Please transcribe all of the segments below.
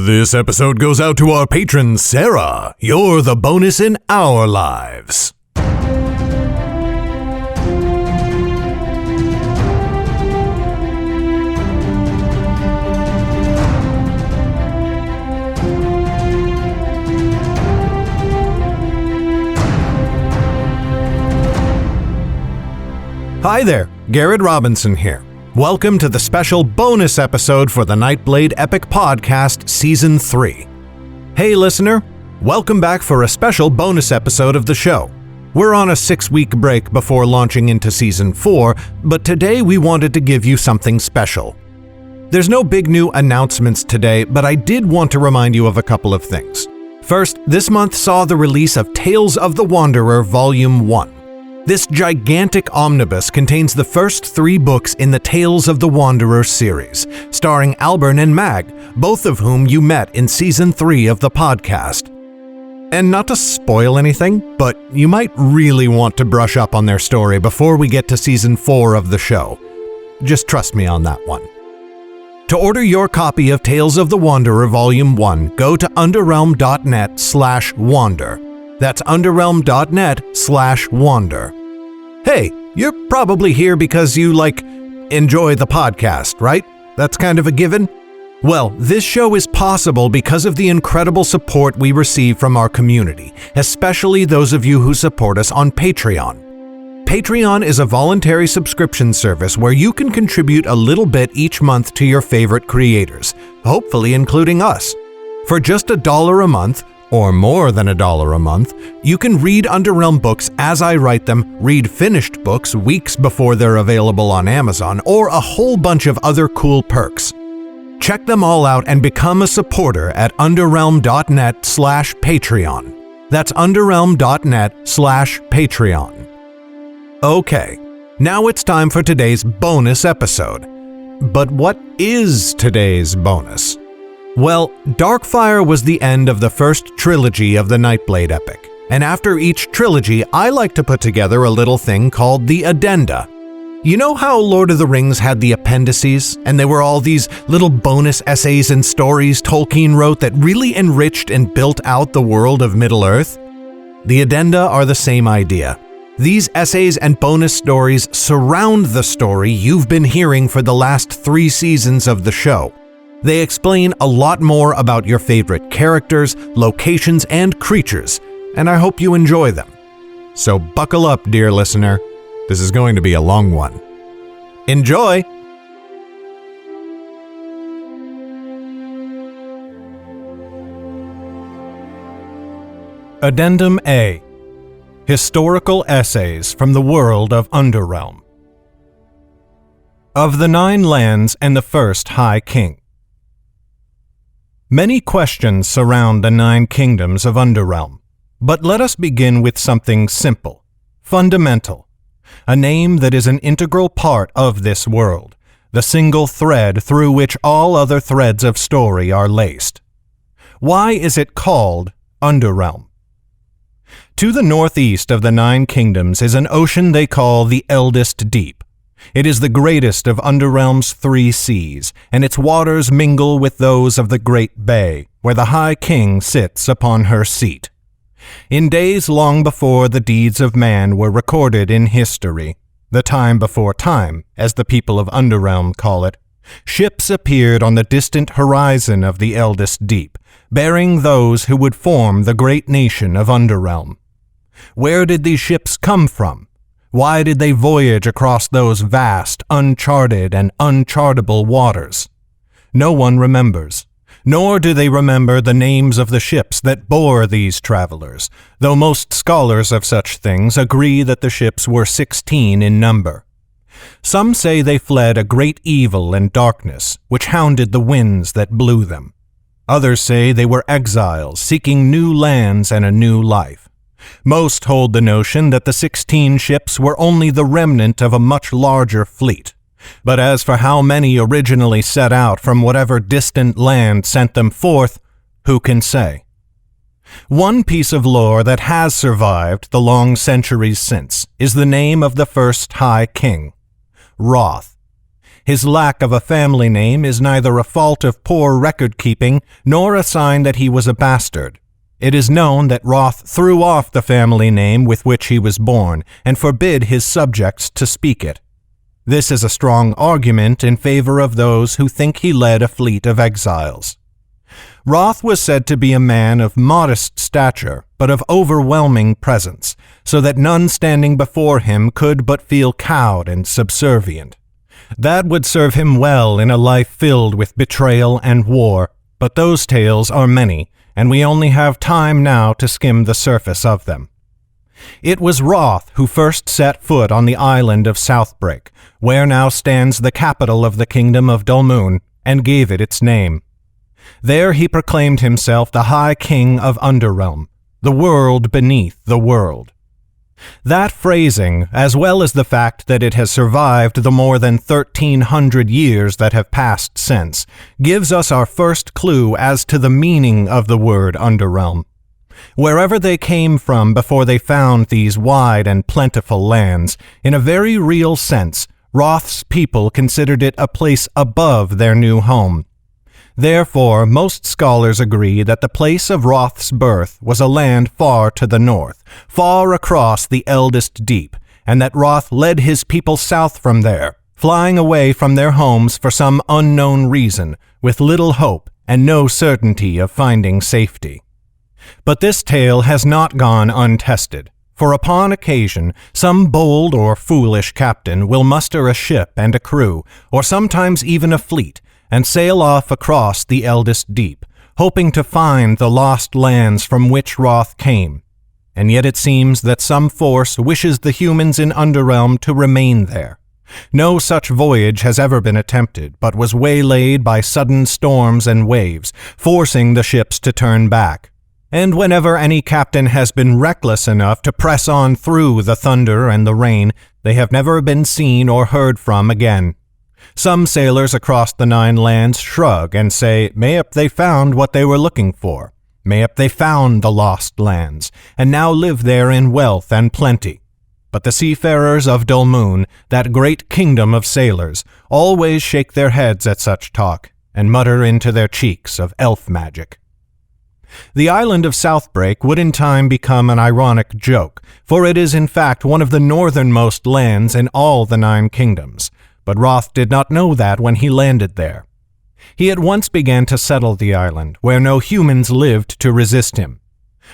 This episode goes out to our patron, Sarah. You're the bonus in our lives. Hi there, Garrett Robinson here. Welcome to the special bonus episode for the Nightblade Epic Podcast Season 3. Hey listener, welcome back for a special bonus episode of the show. We're on a 6-week break before launching into Season 4, but today we wanted to give you something special. There's no big new announcements today, but I did want to remind you of a couple of things. First, this month saw the release of Tales of the Wanderer Volume 1. This gigantic omnibus contains the first 3 books in the Tales of the Wanderer series, starring Albern and Mag, both of whom you met in Season 3 of the podcast. And not to spoil anything, but you might really want to brush up on their story before we get to Season 4 of the show. Just trust me on that one. To order your copy of Tales of the Wanderer Volume 1, go to underrealm.net/wander. That's underrealm.net/wander. Hey, you're probably here because you, enjoy the podcast, right? That's kind of a given? Well, this show is possible because of the incredible support we receive from our community, especially those of you who support us on Patreon. Patreon is a voluntary subscription service where you can contribute a little bit each month to your favorite creators, hopefully including us. For just $1 a month, or more than $1 a month, you can read Underrealm books as I write them, read finished books weeks before they're available on Amazon, or a whole bunch of other cool perks. Check them all out and become a supporter at underrealm.net/Patreon. That's underrealm.net/Patreon. Okay, now it's time for today's bonus episode. But what is today's bonus? Well, Darkfire was the end of the first trilogy of the Nightblade epic, and after each trilogy, I like to put together a little thing called the addenda. You know how Lord of the Rings had the appendices, and they were all these little bonus essays and stories Tolkien wrote that really enriched and built out the world of Middle-earth? The addenda are the same idea. These essays and bonus stories surround the story you've been hearing for the last 3 seasons of the show. They explain a lot more about your favorite characters, locations, and creatures, and I hope you enjoy them. So buckle up, dear listener. This is going to be a long one. Enjoy! Addendum A. Historical Essays from the World of Underrealm. Of the 9 lands and the first High King. Many questions surround the 9 kingdoms of Underrealm, but let us begin with something simple, fundamental, a name that is an integral part of this world, the single thread through which all other threads of story are laced. Why is it called Underrealm? To the northeast of the 9 kingdoms is an ocean they call the Eldest Deep. It is the greatest of Underrealm's 3 seas, and its waters mingle with those of the Great Bay, where the High King sits upon her seat. In days long before the deeds of man were recorded in history, the time before time, as the people of Underrealm call it, ships appeared on the distant horizon of the Eldest Deep, bearing those who would form the great nation of Underrealm. Where did these ships come from? Why did they voyage across those vast, uncharted, and unchartable waters? No one remembers, nor do they remember the names of the ships that bore these travelers, though most scholars of such things agree that the ships were 16 in number. Some say they fled a great evil and darkness, which hounded the winds that blew them. Others say they were exiles seeking new lands and a new life. Most hold the notion that the 16 ships were only the remnant of a much larger fleet. But as for how many originally set out from whatever distant land sent them forth, who can say? One piece of lore that has survived the long centuries since is the name of the first High King, Roth. His lack of a family name is neither a fault of poor record-keeping nor a sign that he was a bastard. It is known that Roth threw off the family name with which he was born and forbid his subjects to speak it. This is a strong argument in favor of those who think he led a fleet of exiles. Roth was said to be a man of modest stature, but of overwhelming presence, so that none standing before him could but feel cowed and subservient. That would serve him well in a life filled with betrayal and war, but those tales are many, and we only have time now to skim the surface of them. It was Roth who first set foot on the island of Southbreak, where now stands the capital of the kingdom of Dulmoon, and gave it its name. There he proclaimed himself the High King of Underrealm, the world beneath the world. That phrasing, as well as the fact that it has survived the more than 1,300 years that have passed since, gives us our first clue as to the meaning of the word Underrealm. Wherever they came from before they found these wide and plentiful lands, in a very real sense, Roth's people considered it a place above their new home. Therefore, most scholars agree that the place of Roth's birth was a land far to the north, far across the eldest deep, and that Roth led his people south from there, flying away from their homes for some unknown reason, with little hope and no certainty of finding safety. But this tale has not gone untested, for upon occasion some bold or foolish captain will muster a ship and a crew, or sometimes even a fleet, and sail off across the eldest deep, hoping to find the lost lands from which Roth came. And yet it seems that some force wishes the humans in Underrealm to remain there. No such voyage has ever been attempted, but was waylaid by sudden storms and waves, forcing the ships to turn back. And whenever any captain has been reckless enough to press on through the thunder and the rain, they have never been seen or heard from again. Some sailors across the Nine Lands shrug and say, mayhap they found what they were looking for. Mayhap they found the lost lands, and now live there in wealth and plenty. But the seafarers of Dulmoon, that great kingdom of sailors, always shake their heads at such talk, and mutter into their cheeks of elf magic. The island of Southbreak would in time become an ironic joke, for it is in fact one of the northernmost lands in all the Nine Kingdoms. But Roth did not know that when he landed there. He at once began to settle the island, where no humans lived to resist him.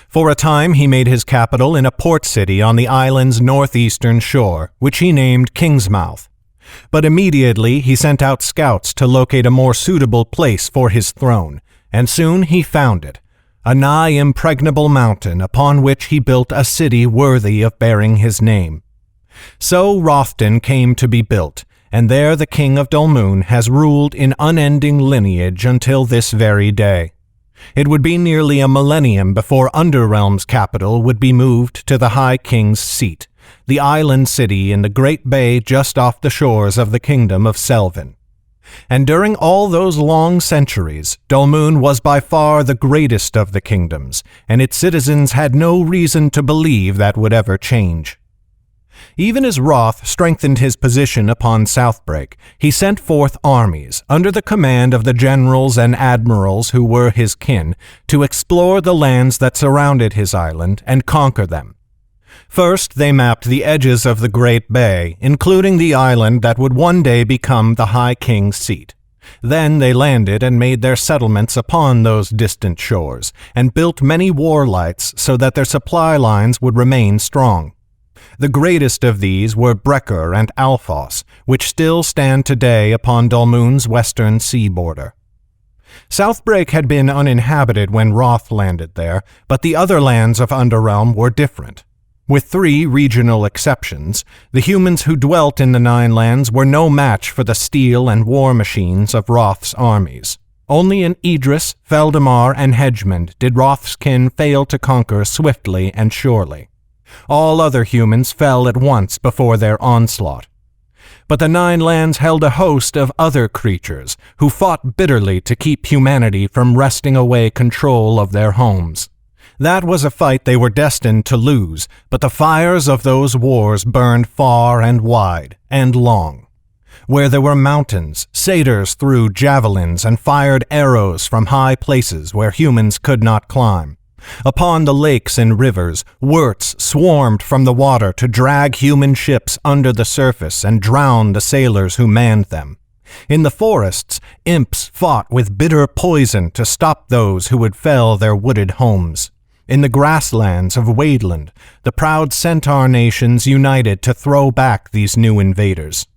For a time he made his capital in a port city on the island's northeastern shore, which he named Kingsmouth. But immediately he sent out scouts to locate a more suitable place for his throne, and soon he found it, a nigh impregnable mountain upon which he built a city worthy of bearing his name. So Rothden came to be built, and there the king of Dulmoon has ruled in unending lineage until this very day. It would be nearly a millennium before Underrealm's capital would be moved to the High King's seat, the island city in the great bay just off the shores of the kingdom of Selvin. And during all those long centuries, Dulmoon was by far the greatest of the kingdoms, and its citizens had no reason to believe that would ever change. Even as Roth strengthened his position upon Southbreak, he sent forth armies, under the command of the generals and admirals who were his kin, to explore the lands that surrounded his island and conquer them. First, they mapped the edges of the Great Bay, including the island that would one day become the High King's seat. Then they landed and made their settlements upon those distant shores, and built many warlights so that their supply lines would remain strong. The greatest of these were Brecker and Alphos, which still stand today upon Dulmoon's western sea border. Southbreak had been uninhabited when Roth landed there, but the other lands of Underrealm were different. With 3 regional exceptions, the humans who dwelt in the Nine Lands were no match for the steel and war machines of Roth's armies. Only in Idris, Feldamar, and Hedgemond did Roth's kin fail to conquer swiftly and surely. All other humans fell at once before their onslaught. But the Nine Lands held a host of other creatures who fought bitterly to keep humanity from wresting away control of their homes. That was a fight they were destined to lose, but the fires of those wars burned far and wide and long. Where there were mountains, satyrs threw javelins and fired arrows from high places where humans could not climb. Upon the lakes and rivers, wurts swarmed from the water to drag human ships under the surface and drown the sailors who manned them. In the forests, imps fought with bitter poison to stop those who would fell their wooded homes. In the grasslands of Wadeland, the proud centaur nations united to throw back these new invaders.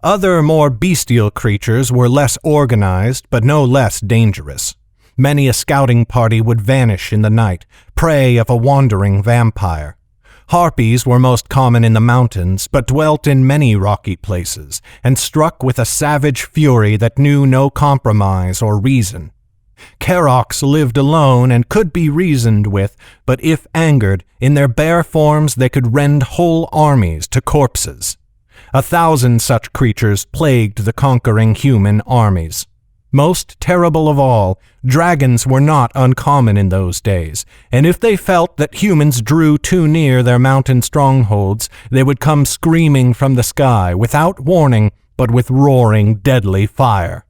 Other more bestial creatures were less organized but no less dangerous. Many a scouting party would vanish in the night, prey of a wandering vampire. Harpies were most common in the mountains, but dwelt in many rocky places, and struck with a savage fury that knew no compromise or reason. Karoks lived alone and could be reasoned with, but if angered, in their bare forms they could rend whole armies to corpses. 1,000 such creatures plagued the conquering human armies. Most terrible of all, dragons were not uncommon in those days, and if they felt that humans drew too near their mountain strongholds, they would come screaming from the sky without warning, but with roaring, deadly fire.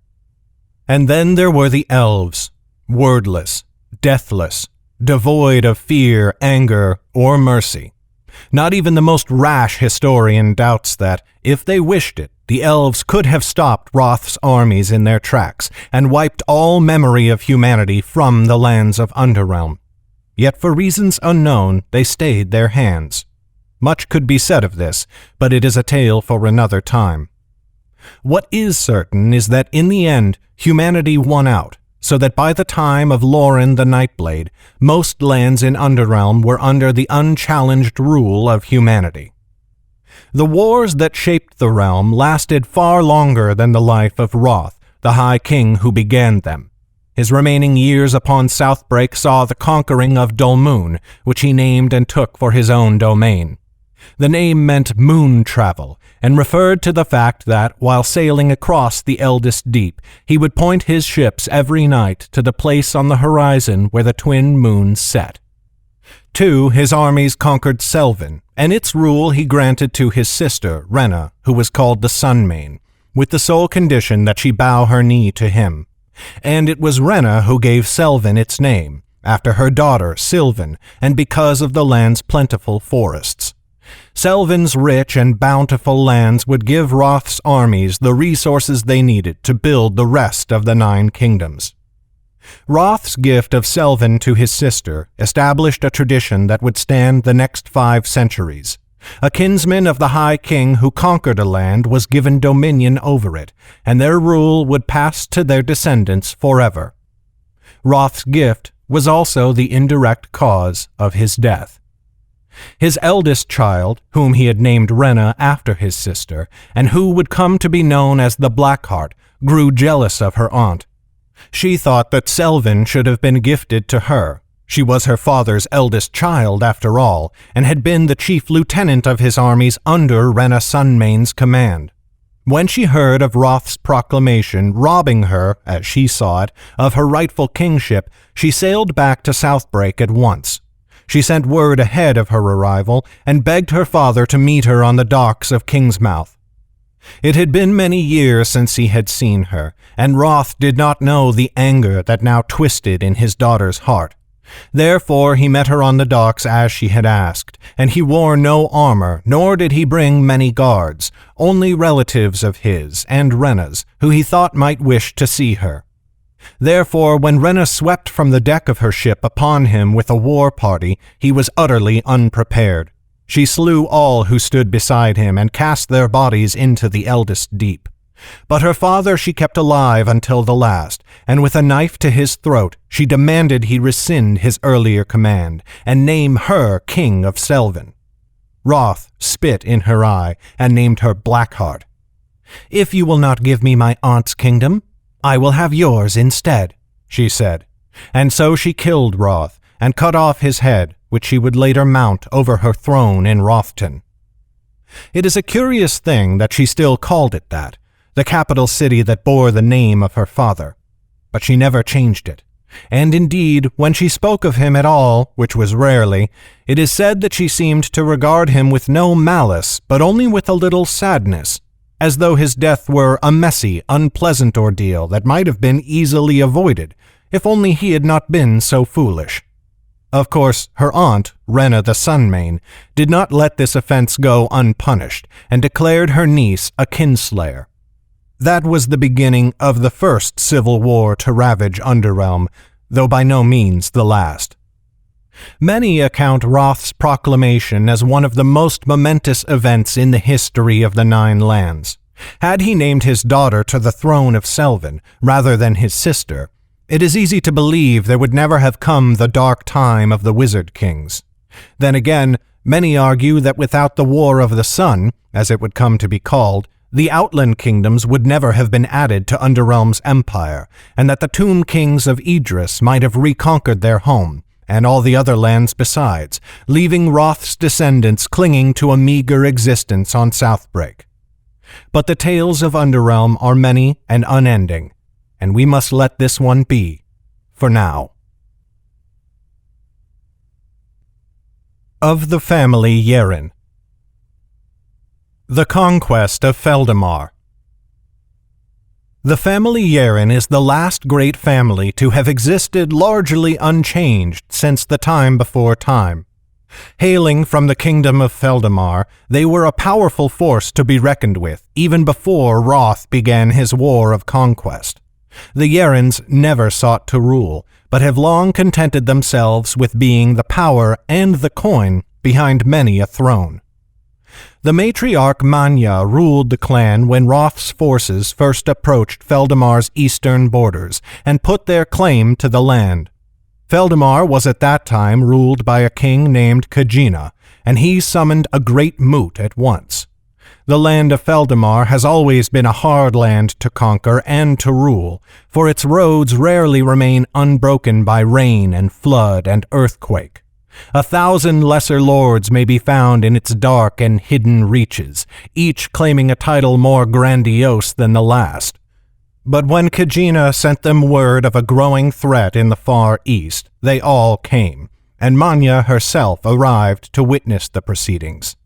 And then there were the elves, wordless, deathless, devoid of fear, anger, or mercy. Not even the most rash historian doubts that, if they wished it, the elves could have stopped Roth's armies in their tracks and wiped all memory of humanity from the lands of Underrealm. Yet for reasons unknown, they stayed their hands. Much could be said of this, but it is a tale for another time. What is certain is that in the end, humanity won out, so that by the time of Lauren the Nightblade, most lands in Underrealm were under the unchallenged rule of humanity. The wars that shaped the realm lasted far longer than the life of Roth, the High King who began them. His remaining years upon Southbreak saw the conquering of Dulmoon, which he named and took for his own domain. The name meant moon travel, and referred to the fact that, while sailing across the Eldest Deep, he would point his ships every night to the place on the horizon where the twin moons set. 2, his armies conquered Selvin, and its rule he granted to his sister, Renna, who was called the Sunmane, with the sole condition that she bow her knee to him. And it was Renna who gave Selvin its name, after her daughter, Sylvan, and because of the land's plentiful forests. Selvin's rich and bountiful lands would give Roth's armies the resources they needed to build the rest of the 9 kingdoms. Roth's gift of Selvin to his sister established a tradition that would stand the next 5 centuries. A kinsman of the High King who conquered a land was given dominion over it, and their rule would pass to their descendants forever. Roth's gift was also the indirect cause of his death. His eldest child, whom he had named Renna after his sister, and who would come to be known as the Blackheart, grew jealous of her aunt. She thought that Selvin should have been gifted to her. She was her father's eldest child, after all, and had been the chief lieutenant of his armies under Renna Sunmane's command. When she heard of Roth's proclamation robbing her, as she saw it, of her rightful kingship, she sailed back to Southbreak at once. She sent word ahead of her arrival and begged her father to meet her on the docks of Kingsmouth. It had been many years since he had seen her, and Roth did not know the anger that now twisted in his daughter's heart. Therefore he met her on the docks as she had asked, and he wore no armor, nor did he bring many guards, only relatives of his and Renna's, who he thought might wish to see her. Therefore, when Renna swept from the deck of her ship upon him with a war party, he was utterly unprepared. She slew all who stood beside him and cast their bodies into the Eldest Deep. But her father she kept alive until the last, and with a knife to his throat she demanded he rescind his earlier command, and name her king of Selvin. Roth spit in her eye, and named her Blackheart. "If you will not give me my aunt's kingdom, I will have yours instead," she said. And so she killed Roth, and cut off his head, which she would later mount over her throne in Rothton. It is a curious thing that she still called it that, the capital city that bore the name of her father. But she never changed it. And indeed, when she spoke of him at all, which was rarely, it is said that she seemed to regard him with no malice, but only with a little sadness, as though his death were a messy, unpleasant ordeal that might have been easily avoided, if only he had not been so foolish. Of course, her aunt, Renna the Sunmane, did not let this offense go unpunished, and declared her niece a kinslayer. That was the beginning of the first civil war to ravage Underrealm, though by no means the last. Many account Roth's proclamation as one of the most momentous events in the history of the Nine Lands. Had he named his daughter to the throne of Selvin, rather than his sister, it is easy to believe there would never have come the dark time of the Wizard Kings. Then again, many argue that without the War of the Sun, as it would come to be called, the Outland Kingdoms would never have been added to Underrealm's empire, and that the Tomb Kings of Idris might have reconquered their home, and all the other lands besides, leaving Roth's descendants clinging to a meager existence on Southbreak. But the tales of Underrealm are many and unending, and we must let this one be, for now. Of the family Yeren. The conquest of Feldamar. The family Yeren is the last great family to have existed largely unchanged since the time before time. Hailing from the kingdom of Feldamar, they were a powerful force to be reckoned with, even before Roth began his war of conquest. The Yerens never sought to rule, but have long contented themselves with being the power and the coin behind many a throne. The matriarch Manya ruled the clan when Roth's forces first approached Feldamar's eastern borders and put their claim to the land. Feldamar was at that time ruled by a king named Kajina, and he summoned a great moot at once. The land of Feldamar has always been a hard land to conquer and to rule, for its roads rarely remain unbroken by rain and flood and earthquake. 1,000 lesser lords may be found in its dark and hidden reaches, each claiming a title more grandiose than the last. But when Kajina sent them word of a growing threat in the far east, they all came, and Manya herself arrived to witness the proceedings.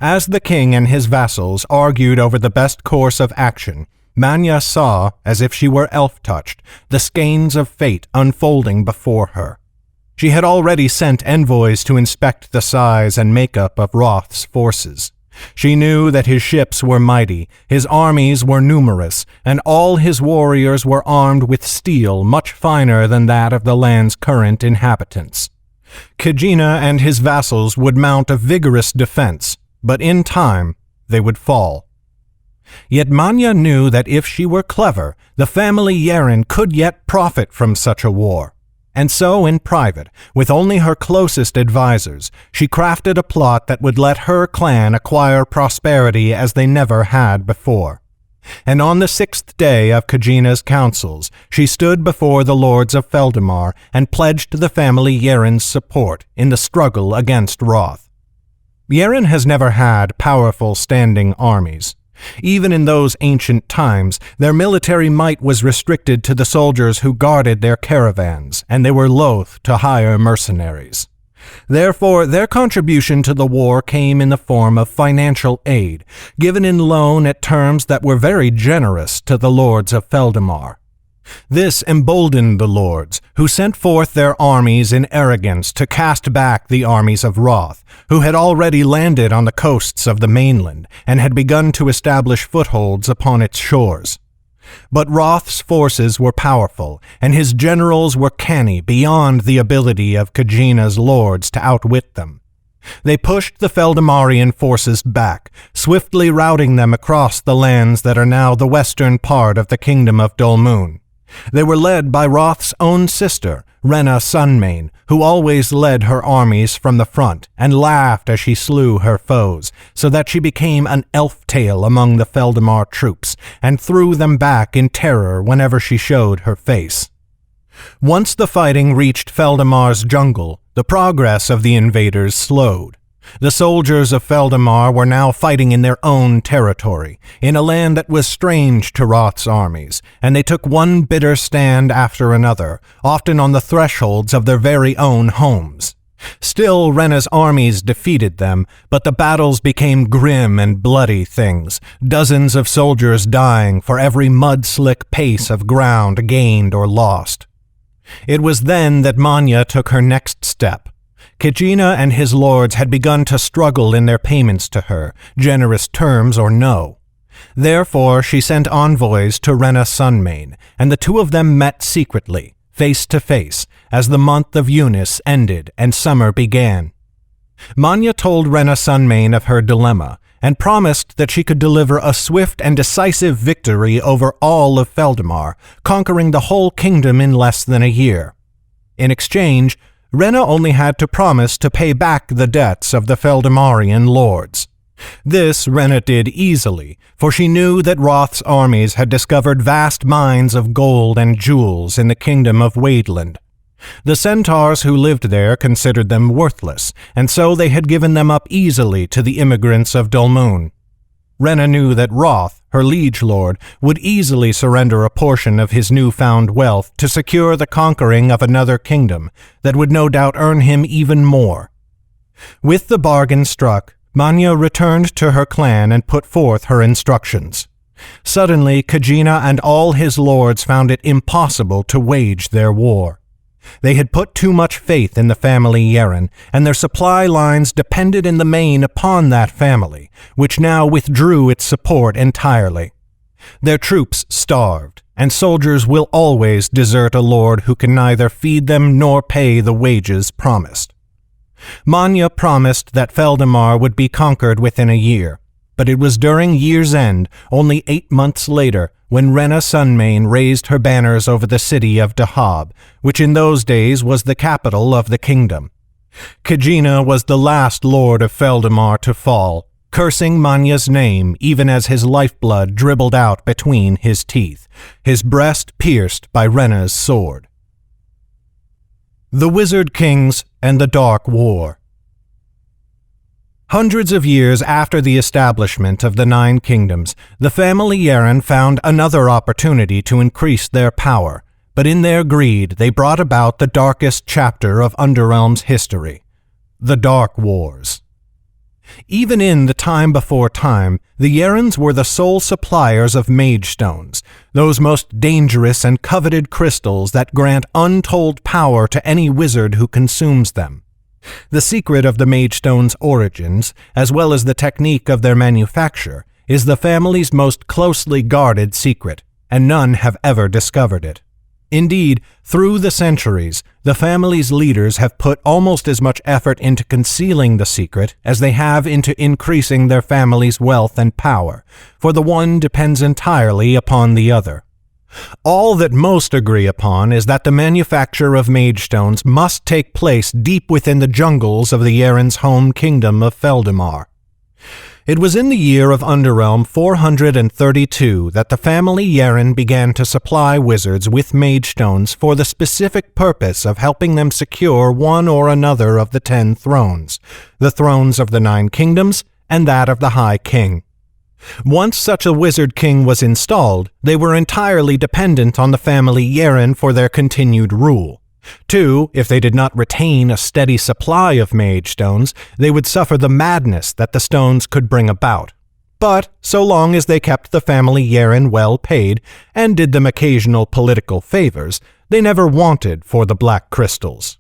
As the king and his vassals argued over the best course of action, Manya saw, as if she were elf-touched, the skeins of fate unfolding before her. She had already sent envoys to inspect the size and makeup of Roth's forces. She knew that his ships were mighty, his armies were numerous, and all his warriors were armed with steel much finer than that of the land's current inhabitants. Kajina and his vassals would mount a vigorous defense, but in time they would fall. Yet Manya knew that if she were clever, the family Yeren could yet profit from such a war. And so, in private, with only her closest advisers, she crafted a plot that would let her clan acquire prosperity as they never had before. And on the 6th day of Kajina's councils, she stood before the lords of Feldamar and pledged the family Yeren's support in the struggle against Roth. Yeren has never had powerful standing armies. Even in those ancient times, their military might was restricted to the soldiers who guarded their caravans, and they were loath to hire mercenaries. Therefore, their contribution to the war came in the form of financial aid, given in loan at terms that were very generous to the lords of Feldamar. This emboldened the lords, who sent forth their armies in arrogance to cast back the armies of Roth, who had already landed on the coasts of the mainland and had begun to establish footholds upon its shores. But Roth's forces were powerful, and his generals were canny beyond the ability of Kajina's lords to outwit them. They pushed the Feldamarian forces back, swiftly routing them across the lands that are now the western part of the kingdom of Dolmoon. They were led by Roth's own sister, Renna Sunmane, who always led her armies from the front and laughed as she slew her foes, so that she became an elf-tail among the Feldamar troops and threw them back in terror whenever she showed her face. Once the fighting reached Feldamar's jungle, the progress of the invaders slowed. The soldiers of Feldamar were now fighting in their own territory, in a land that was strange to Roth's armies, and they took one bitter stand after another, often on the thresholds of their very own homes. Still, Rena's armies defeated them, but the battles became grim and bloody things, dozens of soldiers dying for every mud-slick pace of ground gained or lost. It was then that Manya took her next step. Kejina and his lords had begun to struggle in their payments to her, generous terms or no. Therefore she sent envoys to Rena Sunmane, and the two of them met secretly, face to face, as the month of Eunice ended and summer began. Manya told Rena Sunmane of her dilemma, and promised that she could deliver a swift and decisive victory over all of Feldamar, conquering the whole kingdom in less than a year. In exchange, Rena only had to promise to pay back the debts of the Feldamarian lords. This Rena did easily, for she knew that Roth's armies had discovered vast mines of gold and jewels in the kingdom of Wadeland. The centaurs who lived there considered them worthless, and so they had given them up easily to the immigrants of Dulmoon. Rena knew that Roth, her liege lord, would easily surrender a portion of his newfound wealth to secure the conquering of another kingdom that would no doubt earn him even more. With the bargain struck, Manya returned to her clan and put forth her instructions. Suddenly, Kejina and all his lords found it impossible to wage their war. They had put too much faith in the family Yeren, and their supply lines depended in the main upon that family, which now withdrew its support entirely. Their troops starved, and soldiers will always desert a lord who can neither feed them nor pay the wages promised. Manya promised that Feldamar would be conquered within a year, but it was during year's end, only 8 months later, when Rena Sunmane raised her banners over the city of Dahab, which in those days was the capital of the kingdom. Kejina was the last lord of Feldamar to fall, cursing Manya's name even as his lifeblood dribbled out between his teeth, his breast pierced by Rena's sword. The Wizard Kings and the Dark War. Hundreds of years after the establishment of the 9 kingdoms, the family Yeren found another opportunity to increase their power, but in their greed they brought about the darkest chapter of Underrealm's history, the Dark Wars. Even in the time before time, the Yerens were the sole suppliers of mage stones, those most dangerous and coveted crystals that grant untold power to any wizard who consumes them. The secret of the mage stone's origins, as well as the technique of their manufacture, is the family's most closely guarded secret, and none have ever discovered it. Indeed, through the centuries, the family's leaders have put almost as much effort into concealing the secret as they have into increasing their family's wealth and power, for the one depends entirely upon the other. All that most agree upon is that the manufacture of mage stones must take place deep within the jungles of the Yeren's home kingdom of Feldamar. It was in the year of Underrealm 432 that the family Yeren began to supply wizards with mage stones for the specific purpose of helping them secure one or another of the 10 thrones, the thrones of the 9 kingdoms and that of the High King. Once such a wizard king was installed, they were entirely dependent on the family Yeren for their continued rule. 2, if they did not retain a steady supply of mage stones, they would suffer the madness that the stones could bring about. But so long as they kept the family Yeren well paid and did them occasional political favors, they never wanted for the black crystals.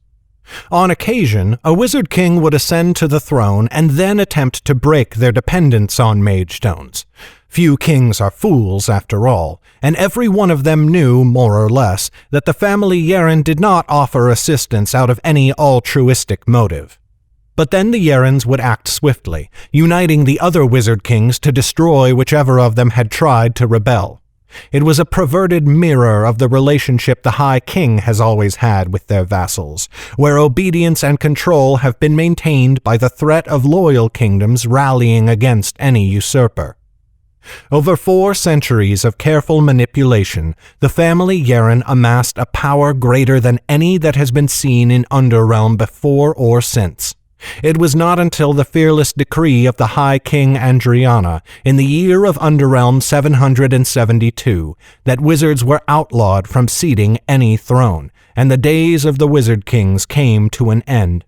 On occasion, a wizard king would ascend to the throne and then attempt to break their dependence on mage stones. Few kings are fools, after all, and every one of them knew, more or less, that the family Yeren did not offer assistance out of any altruistic motive. But then the Yerens would act swiftly, uniting the other wizard kings to destroy whichever of them had tried to rebel. It was a perverted mirror of the relationship the High King has always had with their vassals, where obedience and control have been maintained by the threat of loyal kingdoms rallying against any usurper. Over 4 centuries of careful manipulation, the family Yeren amassed a power greater than any that has been seen in Underrealm before or since. It was not until the fearless decree of the High King Andriana in the year of Underrealm 772 that wizards were outlawed from seating any throne, and the days of the wizard kings came to an end.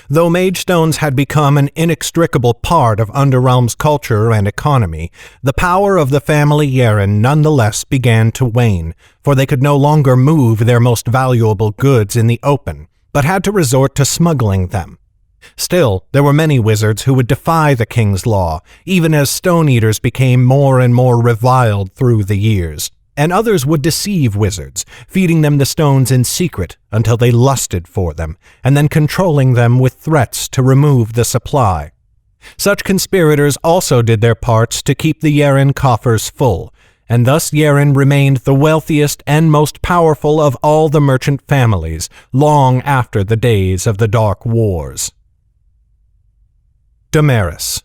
Though Magestones had become an inextricable part of Underrealm's culture and economy, the power of the family Yeren nonetheless began to wane, for they could no longer move their most valuable goods in the open, but had to resort to smuggling them. Still, there were many wizards who would defy the king's law, even as stone eaters became more and more reviled through the years. And others would deceive wizards, feeding them the stones in secret until they lusted for them, and then controlling them with threats to remove the supply. Such conspirators also did their parts to keep the Yeren coffers full, and thus Yeren remained the wealthiest and most powerful of all the merchant families, long after the days of the Dark Wars. Damaris.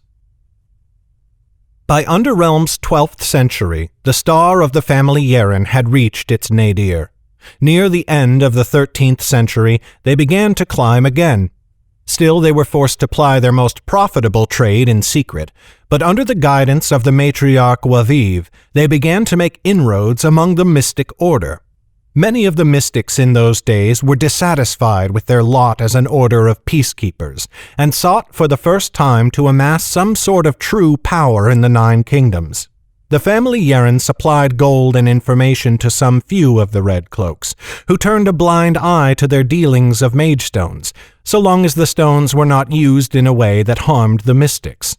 By Underrealm's 12th century, the star of the family Yeren had reached its nadir. Near the end of the 13th century, they began to climb again. Still, they were forced to ply their most profitable trade in secret, but under the guidance of the matriarch Waviv, they began to make inroads among the mystic order. Many of the mystics in those days were dissatisfied with their lot as an order of peacekeepers, and sought for the first time to amass some sort of true power in the Nine Kingdoms. The family Yeren supplied gold and information to some few of the Red Cloaks, who turned a blind eye to their dealings of Magestones, so long as the stones were not used in a way that harmed the mystics.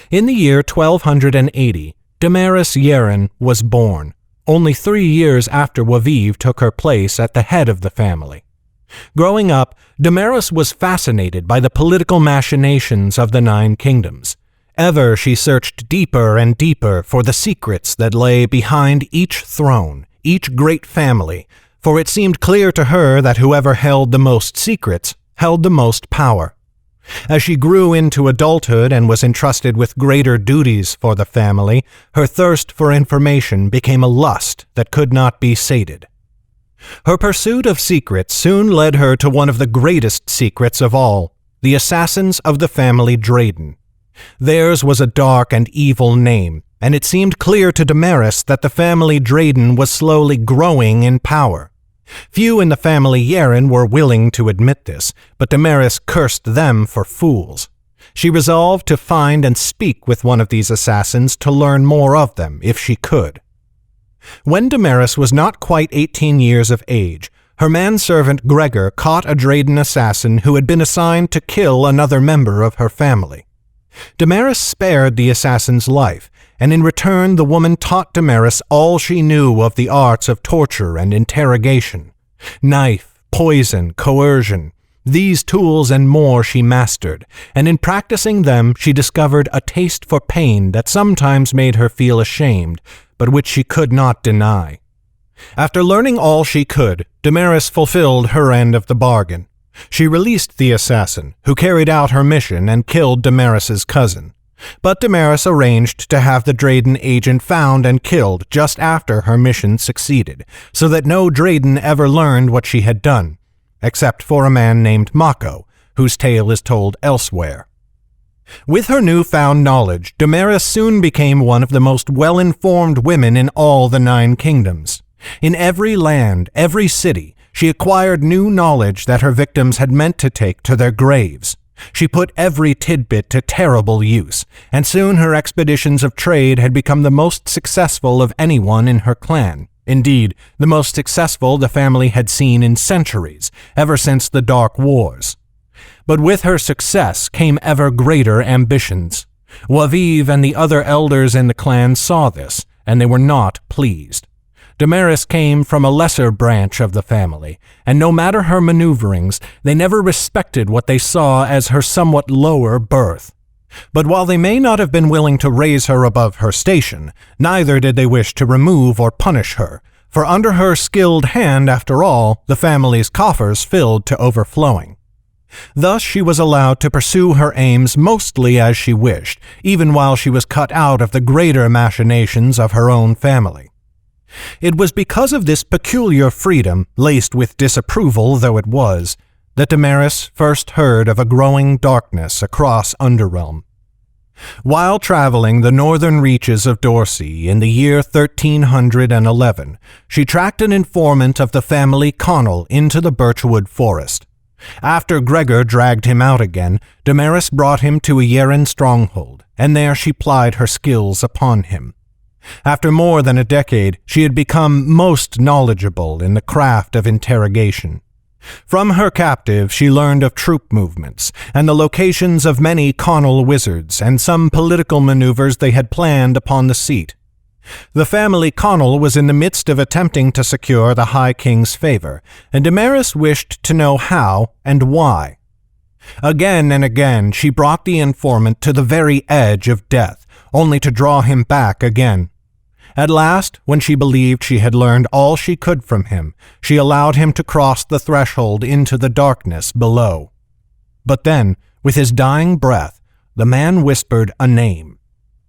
In the year 1280, Damaris Yeren was born, only 3 years after Waviv took her place at the head of the family. Growing up, Damaris was fascinated by the political machinations of the Nine Kingdoms. Ever she searched deeper and deeper for the secrets that lay behind each throne, each great family, for it seemed clear to her that whoever held the most secrets held the most power. As she grew into adulthood and was entrusted with greater duties for the family, her thirst for information became a lust that could not be sated. Her pursuit of secrets soon led her to one of the greatest secrets of all, the assassins of the family Drayden. Theirs was a dark and evil name, and it seemed clear to Damaris that the family Drayden was slowly growing in power. Few in the family Yeren were willing to admit this, but Damaris cursed them for fools. She resolved to find and speak with one of these assassins to learn more of them, if she could. When Damaris was not quite 18 years of age, her manservant Gregor caught a Drayden assassin who had been assigned to kill another member of her family. Damaris spared the assassin's life, and in return the woman taught Damaris all she knew of the arts of torture and interrogation. Knife, poison, coercion, these tools and more she mastered, and in practicing them she discovered a taste for pain that sometimes made her feel ashamed, but which she could not deny. After learning all she could, Damaris fulfilled her end of the bargain. She released the assassin, who carried out her mission and killed Damaris's cousin. But Damaris arranged to have the Drayden agent found and killed just after her mission succeeded, so that no Drayden ever learned what she had done, except for a man named Mako, whose tale is told elsewhere. With her newfound knowledge, Damaris soon became one of the most well-informed women in all the Nine Kingdoms. In every land, every city, she acquired new knowledge that her victims had meant to take to their graves. She put every tidbit to terrible use, and soon her expeditions of trade had become the most successful of anyone in her clan. Indeed, the most successful the family had seen in centuries, ever since the Dark Wars. But with her success came ever greater ambitions. Waviv and the other elders in the clan saw this, and they were not pleased. Damaris came from a lesser branch of the family, and no matter her maneuverings, they never respected what they saw as her somewhat lower birth. But while they may not have been willing to raise her above her station, neither did they wish to remove or punish her, for under her skilled hand, after all, the family's coffers filled to overflowing. Thus she was allowed to pursue her aims mostly as she wished, even while she was cut out of the greater machinations of her own family. It was because of this peculiar freedom, laced with disapproval though it was, that Damaris first heard of a growing darkness across Underrealm. While traveling the northern reaches of Dorsey in the year 1311, she tracked an informant of the family Connell into the Birchwood Forest. After Gregor dragged him out again, Damaris brought him to a Yeren stronghold, and there she plied her skills upon him. After more than a decade, she had become most knowledgeable in the craft of interrogation. From her captive, she learned of troop movements, and the locations of many Connell wizards, and some political maneuvers they had planned upon the seat. The family Connell was in the midst of attempting to secure the High King's favor, and Damaris wished to know how and why. Again and again she brought the informant to the very edge of death, only to draw him back again. At last, when she believed she had learned all she could from him, she allowed him to cross the threshold into the darkness below. But then, with his dying breath, the man whispered a name.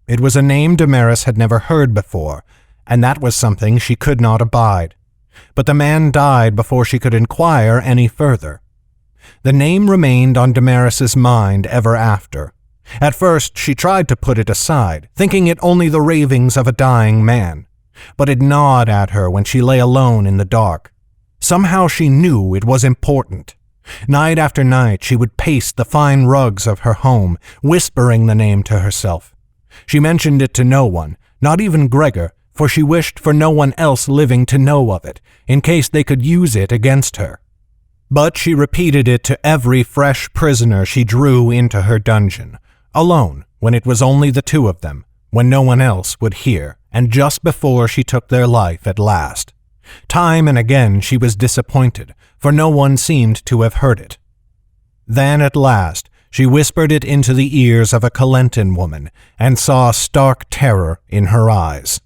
It was a name Damaris had never heard before, and that was something she could not abide. But the man died before she could inquire any further. The name remained on Damaris's mind ever after. At first she tried to put it aside, thinking it only the ravings of a dying man. But it gnawed at her when she lay alone in the dark. Somehow she knew it was important. Night after night she would pace the fine rugs of her home, whispering the name to herself. She mentioned it to no one, not even Gregor, for she wished for no one else living to know of it, in case they could use it against her. But she repeated it to every fresh prisoner she drew into her dungeon, alone, when it was only the two of them, when no one else would hear, and just before she took their life at last. Time and again she was disappointed, for no one seemed to have heard it. Then at last she whispered it into the ears of a Colentin woman, and saw stark terror in her eyes.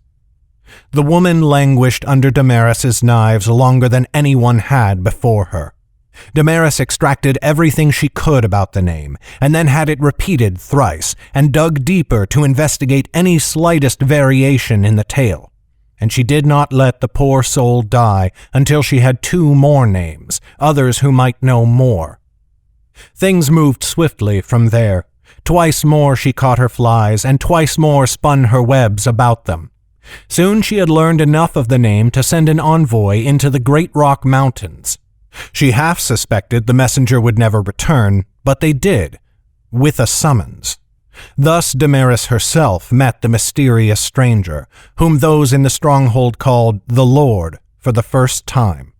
The woman languished under Damaris's knives longer than anyone had before her. Damaris extracted everything she could about the name, and then had it repeated thrice, and dug deeper to investigate any slightest variation in the tale. And she did not let the poor soul die until she had 2 more names, others who might know more. Things moved swiftly from there. Twice more she caught her flies, and twice more spun her webs about them. Soon she had learned enough of the name to send an envoy into the Great Rock Mountains. She half suspected the messenger would never return, but they did, with a summons. Thus Damaris herself met the mysterious stranger, whom those in the stronghold called the Lord, for the first time.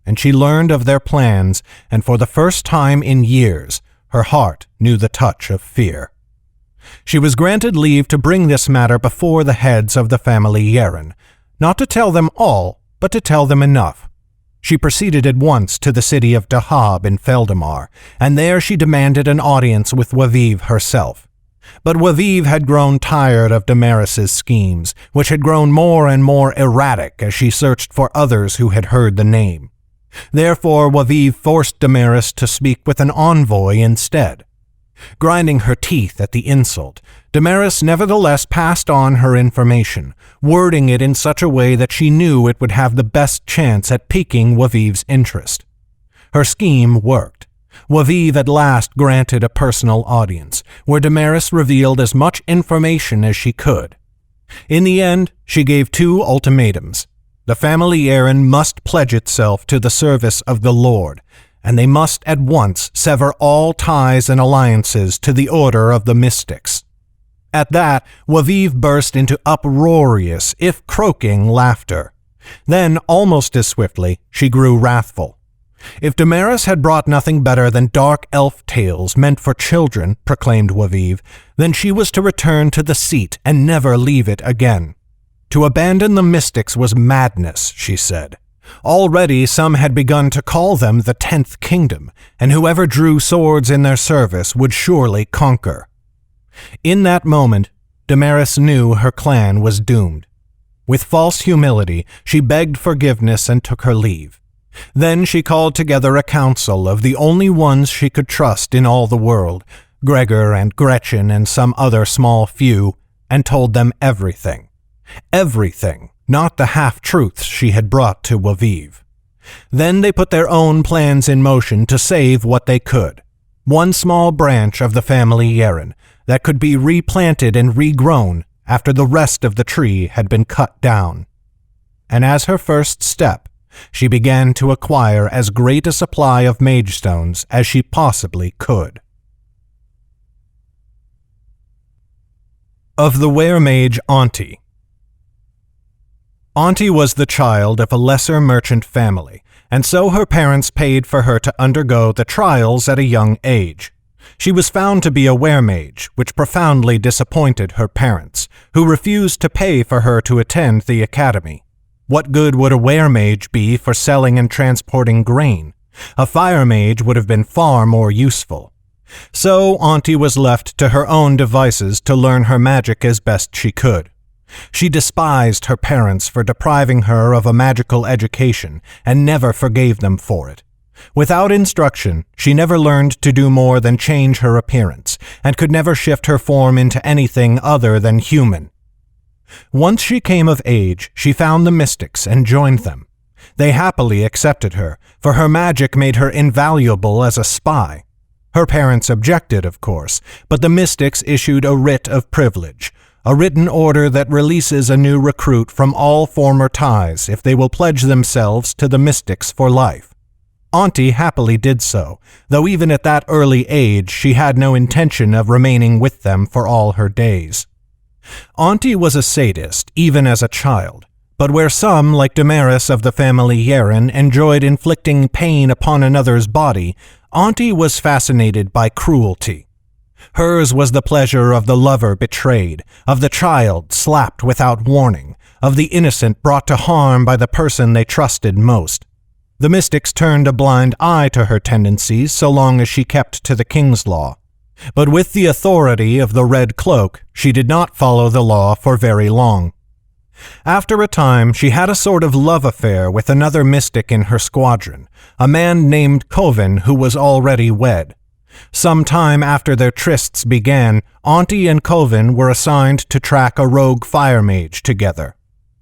And she learned of their plans, and for the first time in years, her heart knew the touch of fear. She was granted leave to bring this matter before the heads of the family Yeren, not to tell them all, but to tell them enough. She proceeded at once to the city of Dahab in Feldamar, and there she demanded an audience with Waviv herself. But Waviv had grown tired of Damaris's schemes, which had grown more and more erratic as she searched for others who had heard the name. Therefore Waviv forced Damaris to speak with an envoy instead. Grinding her teeth at the insult, Damaris nevertheless passed on her information, wording it in such a way that she knew it would have the best chance at piquing Waviv's interest. Her scheme worked. Waviv at last granted a personal audience, where Damaris revealed as much information as she could. In the end, she gave 2 ultimatums. The family Yeren must pledge itself to the service of the Lord, and they must at once sever all ties and alliances to the Order of the Mystics. At that, Waviv burst into uproarious, if croaking, laughter. Then, almost as swiftly, she grew wrathful. If Damaris had brought nothing better than dark elf tales meant for children, proclaimed Waviv, then she was to return to the seat and never leave it again. To abandon the mystics was madness, she said. Already some had begun to call them the 10th Kingdom, and whoever drew swords in their service would surely conquer. In that moment, Damaris knew her clan was doomed. With false humility, she begged forgiveness and took her leave. Then she called together a council of the only ones she could trust in all the world, Gregor and Gretchen and some other small few, and told them everything. Everything, not the half-truths she had brought to Waviv. Then they put their own plans in motion to save what they could. One small branch of the family Yeren that could be replanted and regrown after the rest of the tree had been cut down. And as her first step, She began to acquire as great a supply of mage stones as she possibly could. Of the were-mage Auntie. Auntie was the child of a lesser merchant family, and so her parents paid for her to undergo the trials at a young age. She was found to be a were-mage, which profoundly disappointed her parents, who refused to pay for her to attend the academy. What good would a were-mage be for selling and transporting grain? A fire-mage would have been far more useful. So Auntie was left to her own devices to learn her magic as best she could. She despised her parents for depriving her of a magical education and never forgave them for it. Without instruction, she never learned to do more than change her appearance, and could never shift her form into anything other than human. Once she came of age, she found the mystics and joined them. They happily accepted her, for her magic made her invaluable as a spy. Her parents objected, of course, but the mystics issued a writ of privilege, a written order that releases a new recruit from all former ties if they will pledge themselves to the mystics for life. Auntie happily did so, though even at that early age she had no intention of remaining with them for all her days. Auntie was a sadist, even as a child, but where some, like Damaris of the family Yeren, enjoyed inflicting pain upon another's body, Auntie was fascinated by cruelty. Hers was the pleasure of the lover betrayed, of the child slapped without warning, of the innocent brought to harm by the person they trusted most. The mystics turned a blind eye to her tendencies so long as she kept to the king's law. But with the authority of the Red Cloak, she did not follow the law for very long. After a time, she had a sort of love affair with another mystic in her squadron, a man named Coven who was already wed. Some time after their trysts began, Auntie and Coven were assigned to track a rogue fire mage together.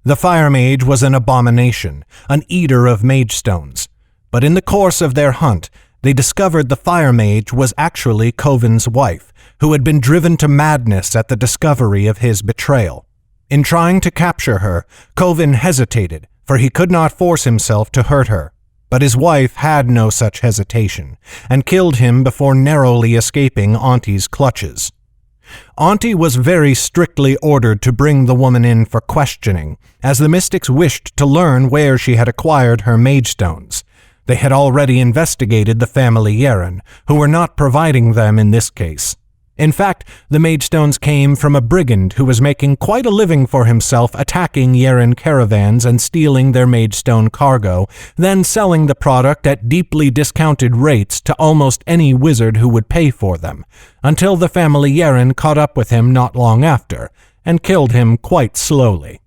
The fire mage was an abomination, an eater of mage stones, but in the course of their hunt, they discovered the fire mage was actually Coven's wife, who had been driven to madness at the discovery of his betrayal. In trying to capture her, Coven hesitated, for he could not force himself to hurt her. But his wife had no such hesitation, and killed him before narrowly escaping Auntie's clutches. Auntie was very strictly ordered to bring the woman in for questioning, as the mystics wished to learn where she had acquired her mage stones. They had already investigated the family Yeren, who were not providing them in this case. In fact, the mage stones came from a brigand who was making quite a living for himself attacking Yeren caravans and stealing their mage stone cargo, then selling the product at deeply discounted rates to almost any wizard who would pay for them, until the family Yeren caught up with him not long after, and killed him quite slowly.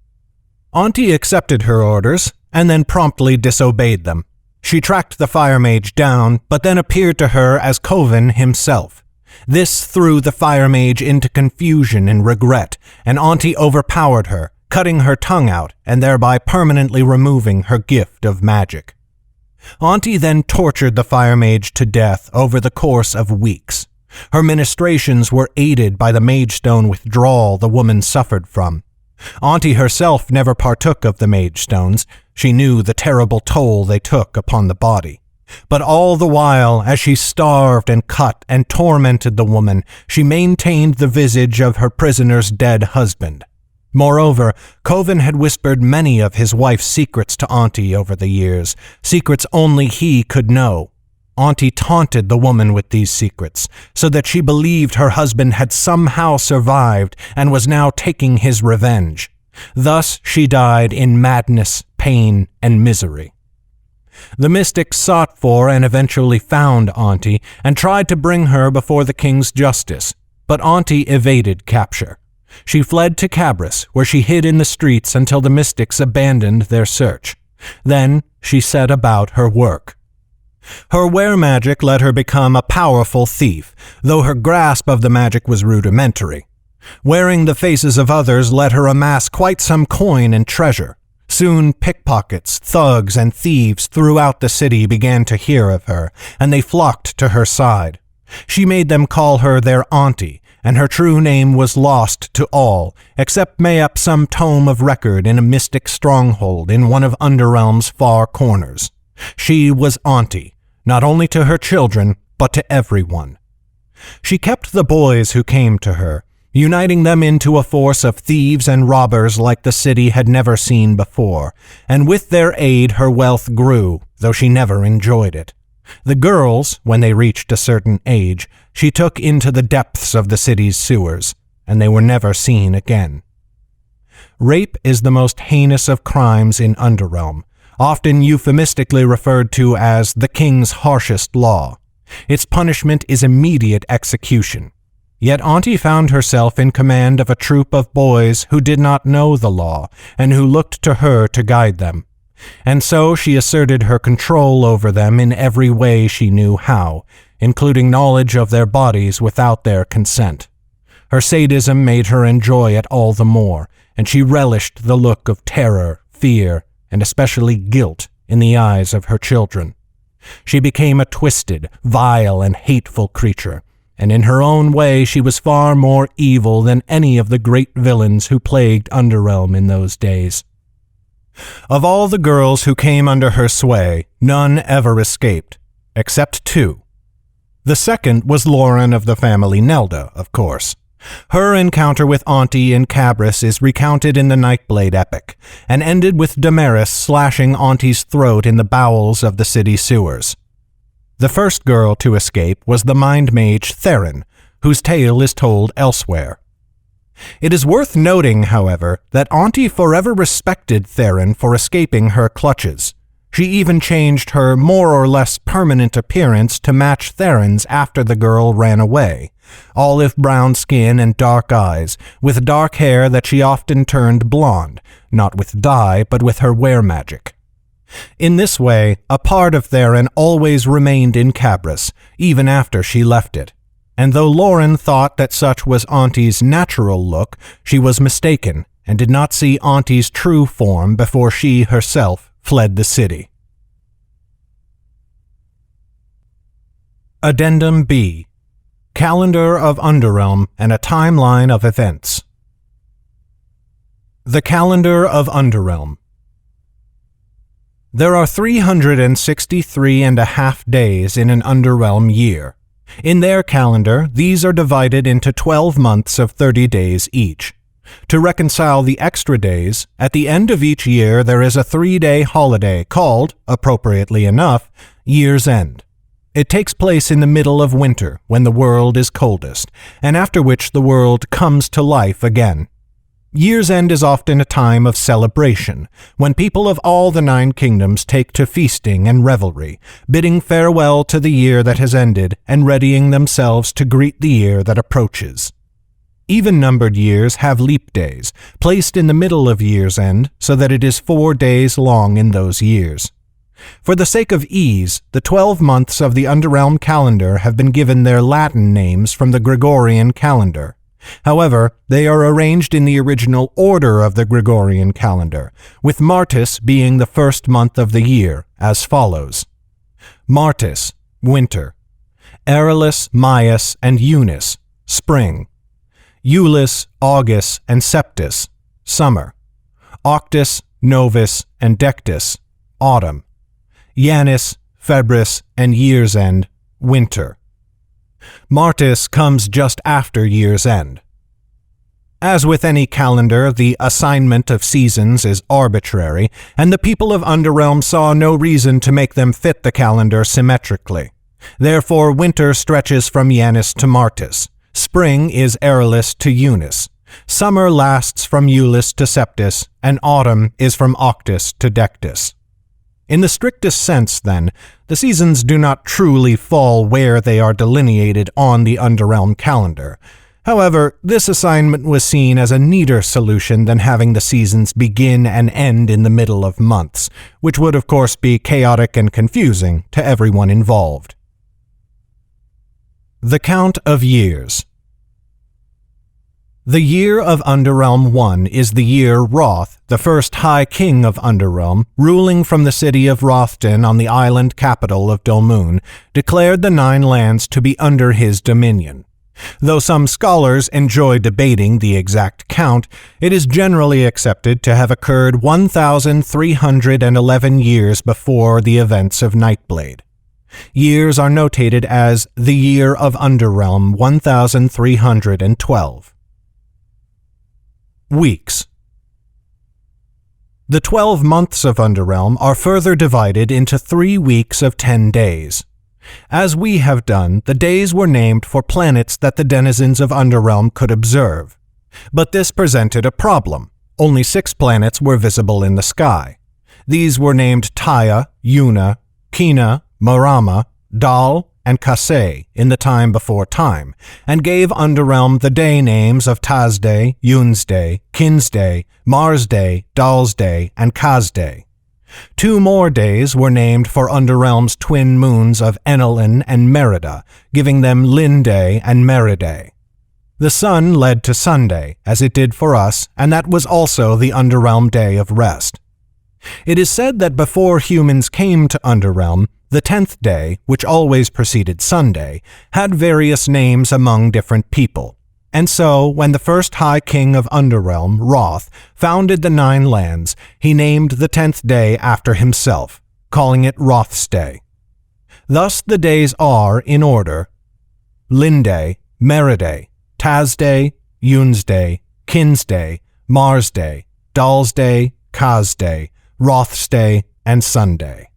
Auntie accepted her orders, and then promptly disobeyed them. She tracked the fire mage down, but then appeared to her as Coven himself. This threw the fire mage into confusion and regret, and Auntie overpowered her, cutting her tongue out and thereby permanently removing her gift of magic. Auntie then tortured the fire mage to death over the course of weeks. Her ministrations were aided by the mage stone withdrawal the woman suffered from. Auntie herself never partook of the mage stones. She knew the terrible toll they took upon the body. But all the while, as she starved and cut and tormented the woman, she maintained the visage of her prisoner's dead husband. Moreover, Coven had whispered many of his wife's secrets to Auntie over the years, secrets only he could know. Auntie taunted the woman with these secrets, so that she believed her husband had somehow survived and was now taking his revenge. Thus she died in madness, pain, and misery. The mystics sought for and eventually found Auntie and tried to bring her before the king's justice, but Auntie evaded capture. She fled to Cabris, where she hid in the streets until the mystics abandoned their search. Then she set about her work. Her were-magic let her become a powerful thief, though her grasp of the magic was rudimentary. Wearing the faces of others let her amass quite some coin and treasure. Soon pickpockets, thugs, and thieves throughout the city began to hear of her, and they flocked to her side. She made them call her their auntie, and her true name was lost to all, except mayhap some tome of record in a mystic stronghold in one of Underrealm's far corners. She was Auntie, not only to her children, but to everyone. She kept the boys who came to her, uniting them into a force of thieves and robbers like the city had never seen before, and with their aid her wealth grew, though she never enjoyed it. The girls, when they reached a certain age, she took into the depths of the city's sewers, and they were never seen again. Rape is the most heinous of crimes in Underrealm, often euphemistically referred to as the king's harshest law. Its punishment is immediate execution. Yet Auntie found herself in command of a troop of boys who did not know the law, and who looked to her to guide them. And so she asserted her control over them in every way she knew how, including knowledge of their bodies without their consent. Her sadism made her enjoy it all the more, and she relished the look of terror, fear, and especially guilt in the eyes of her children. She became a twisted, vile, and hateful creature, and in her own way she was far more evil than any of the great villains who plagued Underrealm in those days. Of all the girls who came under her sway, none ever escaped, except two. The second was Lauren of the family Nelda, of course. Her encounter with Auntie in Cabris is recounted in the Nightblade epic, and ended with Damaris slashing Auntie's throat in the bowels of the city sewers. The first girl to escape was the mind mage Theron, whose tale is told elsewhere. It is worth noting, however, that Auntie forever respected Theron for escaping her clutches. She even changed her more or less permanent appearance to match Theron's after the girl ran away. Olive brown skin and dark eyes, with dark hair that she often turned blonde, not with dye but with her wear magic. In this way, a part of Theron always remained in Cabris, even after she left it. And though Lauren thought that such was Auntie's natural look, she was mistaken, and did not see Auntie's true form before she herself fled the city. Addendum B. Calendar of Underrealm and a Timeline of Events. The Calendar of Underrealm. There are 363.5 days in an Underrealm year. In their calendar, these are divided into 12 months of 30 days each. To reconcile the extra days, at the end of each year there is a 3-day holiday called, appropriately enough, Year's End. It takes place in the middle of winter, when the world is coldest, and after which the world comes to life again. Year's End is often a time of celebration, when people of all the 9 kingdoms take to feasting and revelry, bidding farewell to the year that has ended and readying themselves to greet the year that approaches. Even-numbered years have leap days, placed in the middle of Year's End so that it is 4 days long in those years. For the sake of ease, the 12 months of the Underrealm calendar have been given their Latin names from the Gregorian calendar. However, they are arranged in the original order of the Gregorian calendar, with Martis being the first month of the year, as follows. Martis, winter. Aerilis, Maius, and Eunice, spring. Iulis, August, and Septis, summer. Octus, Novus, and Dectus, autumn. Janus, Febris, and Year's End, winter. Martis comes just after Year's End. As with any calendar, the assignment of seasons is arbitrary, and the people of Underrealm saw no reason to make them fit the calendar symmetrically. Therefore, winter stretches from Janus to Martis. Spring is Aerilis to Eunice. Summer lasts from Iulis to Septis, and autumn is from Octus to Dectus. In the strictest sense, then, the seasons do not truly fall where they are delineated on the Underrealm calendar. However, this assignment was seen as a neater solution than having the seasons begin and end in the middle of months, which would of course be chaotic and confusing to everyone involved. The Count of Years. The year of Underrealm 1 is the year Roth, the first High King of Underrealm, ruling from the city of Rothden on the island capital of Dolmoon, declared the 9 lands to be under his dominion. Though some scholars enjoy debating the exact count, it is generally accepted to have occurred 1,311 years before the events of Nightblade. Years are notated as the year of Underrealm 1312. Weeks. The 12 months of Underrealm are further divided into 3 weeks of 10 days. As we have done, the days were named for planets that the denizens of Underrealm could observe. But this presented a problem. Only 6 planets were visible in the sky. These were named Taya, Yuna, Kina, Marama, Dal, and Kasei in the time before time, and gave Underrealm the day names of Tazday, Yunsday, Kinsday, Marsday, Dalsday, and Kazday. 2 more days were named for Underrealm's twin moons of Enelin and Merida, giving them Linday and Meriday. The sun led to Sunday, as it did for us, and that was also the Underrealm day of rest. It is said that before humans came to Underrealm, the 10th day, which always preceded Sunday, had various names among different people. And so, when the first High King of Underrealm, Roth, founded the 9 lands, he named the 10th day after himself, calling it Roth's Day. Thus the days are, in order, Linday, Meriday, Tazday, Yunsday, Kinsday, Marsday, Dalsday, Kazday, Roth's Day, and Sunday.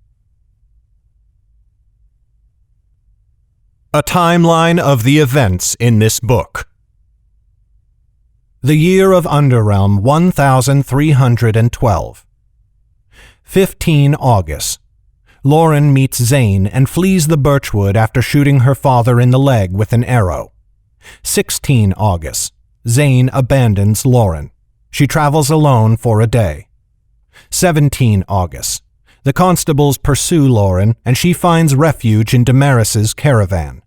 A timeline of the events in this book. The year of Underrealm 1312. 15 August. Lauren meets Zane and flees the birchwood after shooting her father in the leg with an arrow. 16 August. Zane abandons Lauren. She travels alone for a day. 17 August. The constables pursue Lauren and she finds refuge in Damaris's caravan.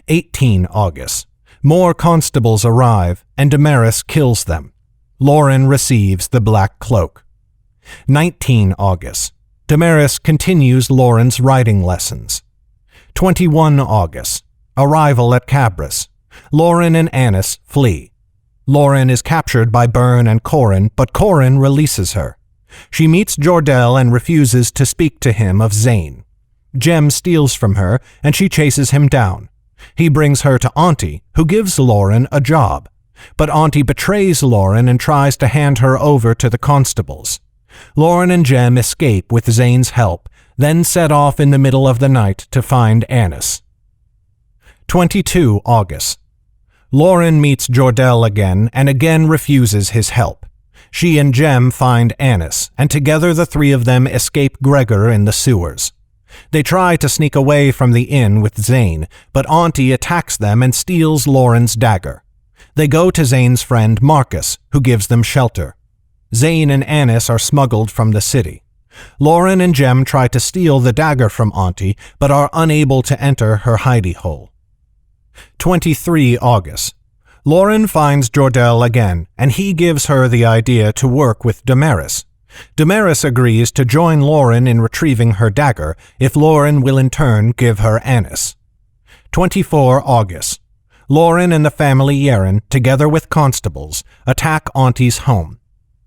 18 August. More constables arrive, and Damaris kills them. Lauren receives the Black Cloak. 19 August. Damaris continues Lauren's riding lessons. 21 August. Arrival at Cabris. Lauren and Annis flee. Lauren is captured by Byrne and Corin, but Corin releases her. She meets Jordell and refuses to speak to him of Zane. Jem steals from her, and she chases him down. He brings her to Auntie, who gives Lauren a job. But Auntie betrays Lauren and tries to hand her over to the constables. Lauren and Jem escape with Zane's help, then set off in the middle of the night to find Annis. 22 August. Lauren meets Jordell again and again refuses his help. She and Jem find Annis, and together the 3 of them escape Gregor in the sewers. They try to sneak away from the inn with Zane, but Auntie attacks them and steals Lauren's dagger. They go to Zane's friend Marcus, who gives them shelter. Zane and Annis are smuggled from the city. Lauren and Jem try to steal the dagger from Auntie, but are unable to enter her hidey hole. 23 August. Lauren finds Jordell again, and he gives her the idea to work with Damaris. Damaris agrees to join Lauren in retrieving her dagger if Lauren will in turn give her Annis. 24 August. Lauren and the family Yeren, together with constables, attack Auntie's home.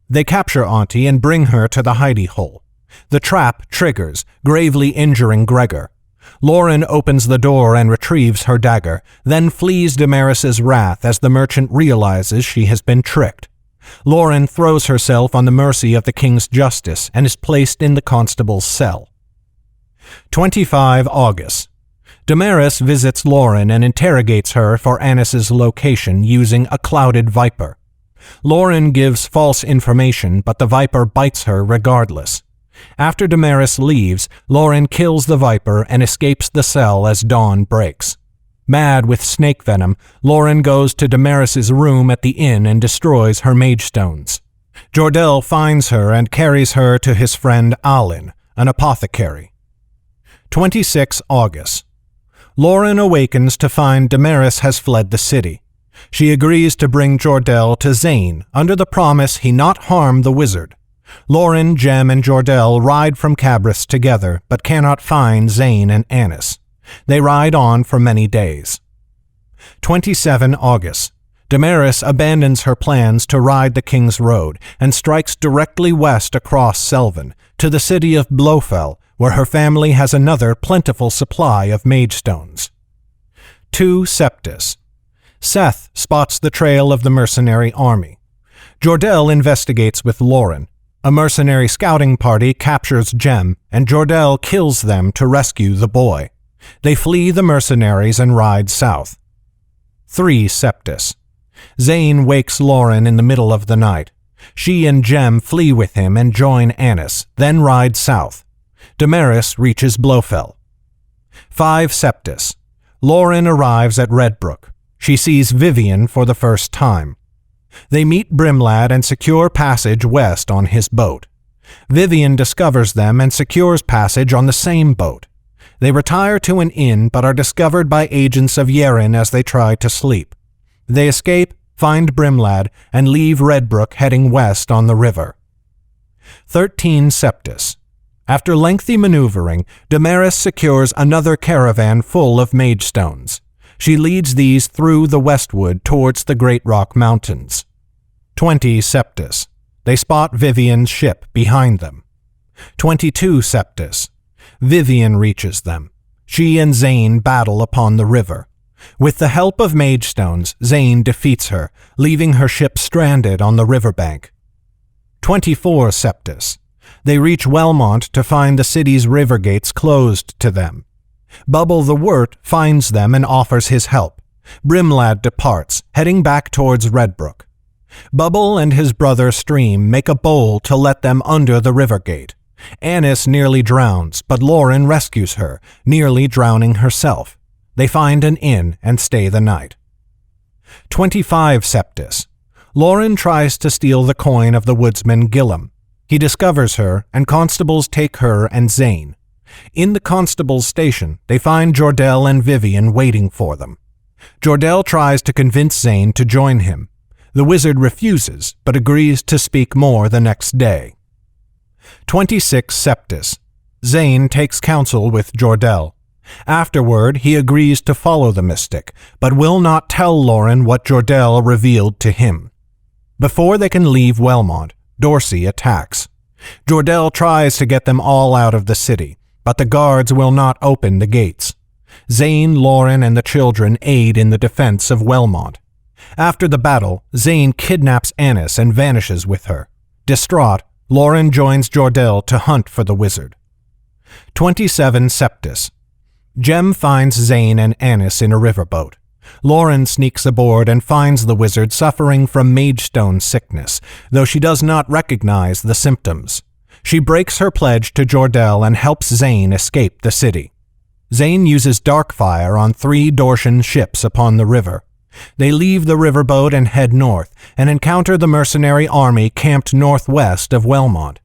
They capture Auntie and bring her to the hidey hole. The trap triggers, gravely injuring Gregor. Lauren opens the door and retrieves her dagger, then flees Damaris's wrath as the merchant realizes she has been tricked. Lauren throws herself on the mercy of the king's justice and is placed in the constable's cell. 25 August. Damaris visits Lauren and interrogates her for Annis's location using a clouded viper. Lauren gives false information, but the viper bites her regardless. After Damaris leaves, Lauren kills the viper and escapes the cell as dawn breaks. Mad with snake venom, Lauren goes to Damaris's room at the inn and destroys her mage stones. Jordell finds her and carries her to his friend Alin, an apothecary. 26 August. Lauren awakens to find Damaris has fled the city. She agrees to bring Jordell to Zane under the promise he not harm the wizard. Lauren, Jem, and Jordell ride from Cabris together, but cannot find Zane and Annis. They ride on for many days. 27 August. Damaris abandons her plans to ride the King's Road and strikes directly west across Selvin to the city of Blofeld, where her family has another plentiful supply of magestones. 2 Septis. Seth spots the trail of the mercenary army. Jordell investigates with Lauren. A mercenary scouting party captures Jem, and Jordell kills them to rescue the boy. They flee the mercenaries and ride south. 3 Septis. Zane wakes Lauren in the middle of the night. She and Jem flee with him and join Annis, then ride south. Damaris reaches Blofeld. 5 Septis. Lauren arrives at Redbrook. She sees Vivian for the first time. They meet Brimlad and secure passage west on his boat. Vivian discovers them and secures passage on the same boat. They retire to an inn but are discovered by agents of Yeren as they try to sleep. They escape, find Brimlad, and leave Redbrook heading west on the river. 13 Septis. After lengthy maneuvering, Damaris secures another caravan full of magestones. She leads these through the westwood towards the Great Rock Mountains. 20 Septis. They spot Vivian's ship behind them. 22 Septis. Vivian reaches them. She and Zane battle upon the river. With the help of magestones, Zane defeats her, leaving her ship stranded on the riverbank. 24 Septis. They reach Wellmont to find the city's river gates closed to them. Bubble the Wort finds them and offers his help. Brimlad departs, heading back towards Redbrook. Bubble and his brother Stream make a bowl to let them under the river gate. Annis nearly drowns, but Lauren rescues her, nearly drowning herself. They find an inn and stay the night. 25 Septis. Lauren tries to steal the coin of the woodsman Gillum. He discovers her, and constables take her and Zane. In the constable's station, they find Jordell and Vivian waiting for them. Jordell tries to convince Zane to join him. The wizard refuses, but agrees to speak more the next day. 26 Septis. Zane takes counsel with Jordell. Afterward, he agrees to follow the mystic, but will not tell Lauren what Jordell revealed to him. Before they can leave Wellmont, Dorsey attacks. Jordell tries to get them all out of the city, but the guards will not open the gates. Zane, Lauren, and the children aid in the defense of Wellmont. After the battle, Zane kidnaps Annis and vanishes with her. Distraught, Lauren joins Jordell to hunt for the wizard. 27 Septis. Jem finds Zane and Annis in a riverboat. Lauren sneaks aboard and finds the wizard suffering from magestone sickness, though she does not recognize the symptoms. She breaks her pledge to Jordell and helps Zane escape the city. Zane uses Darkfire on 3 Dortian ships upon the river. They leave the riverboat and head north, and encounter the mercenary army camped northwest of Wellmont.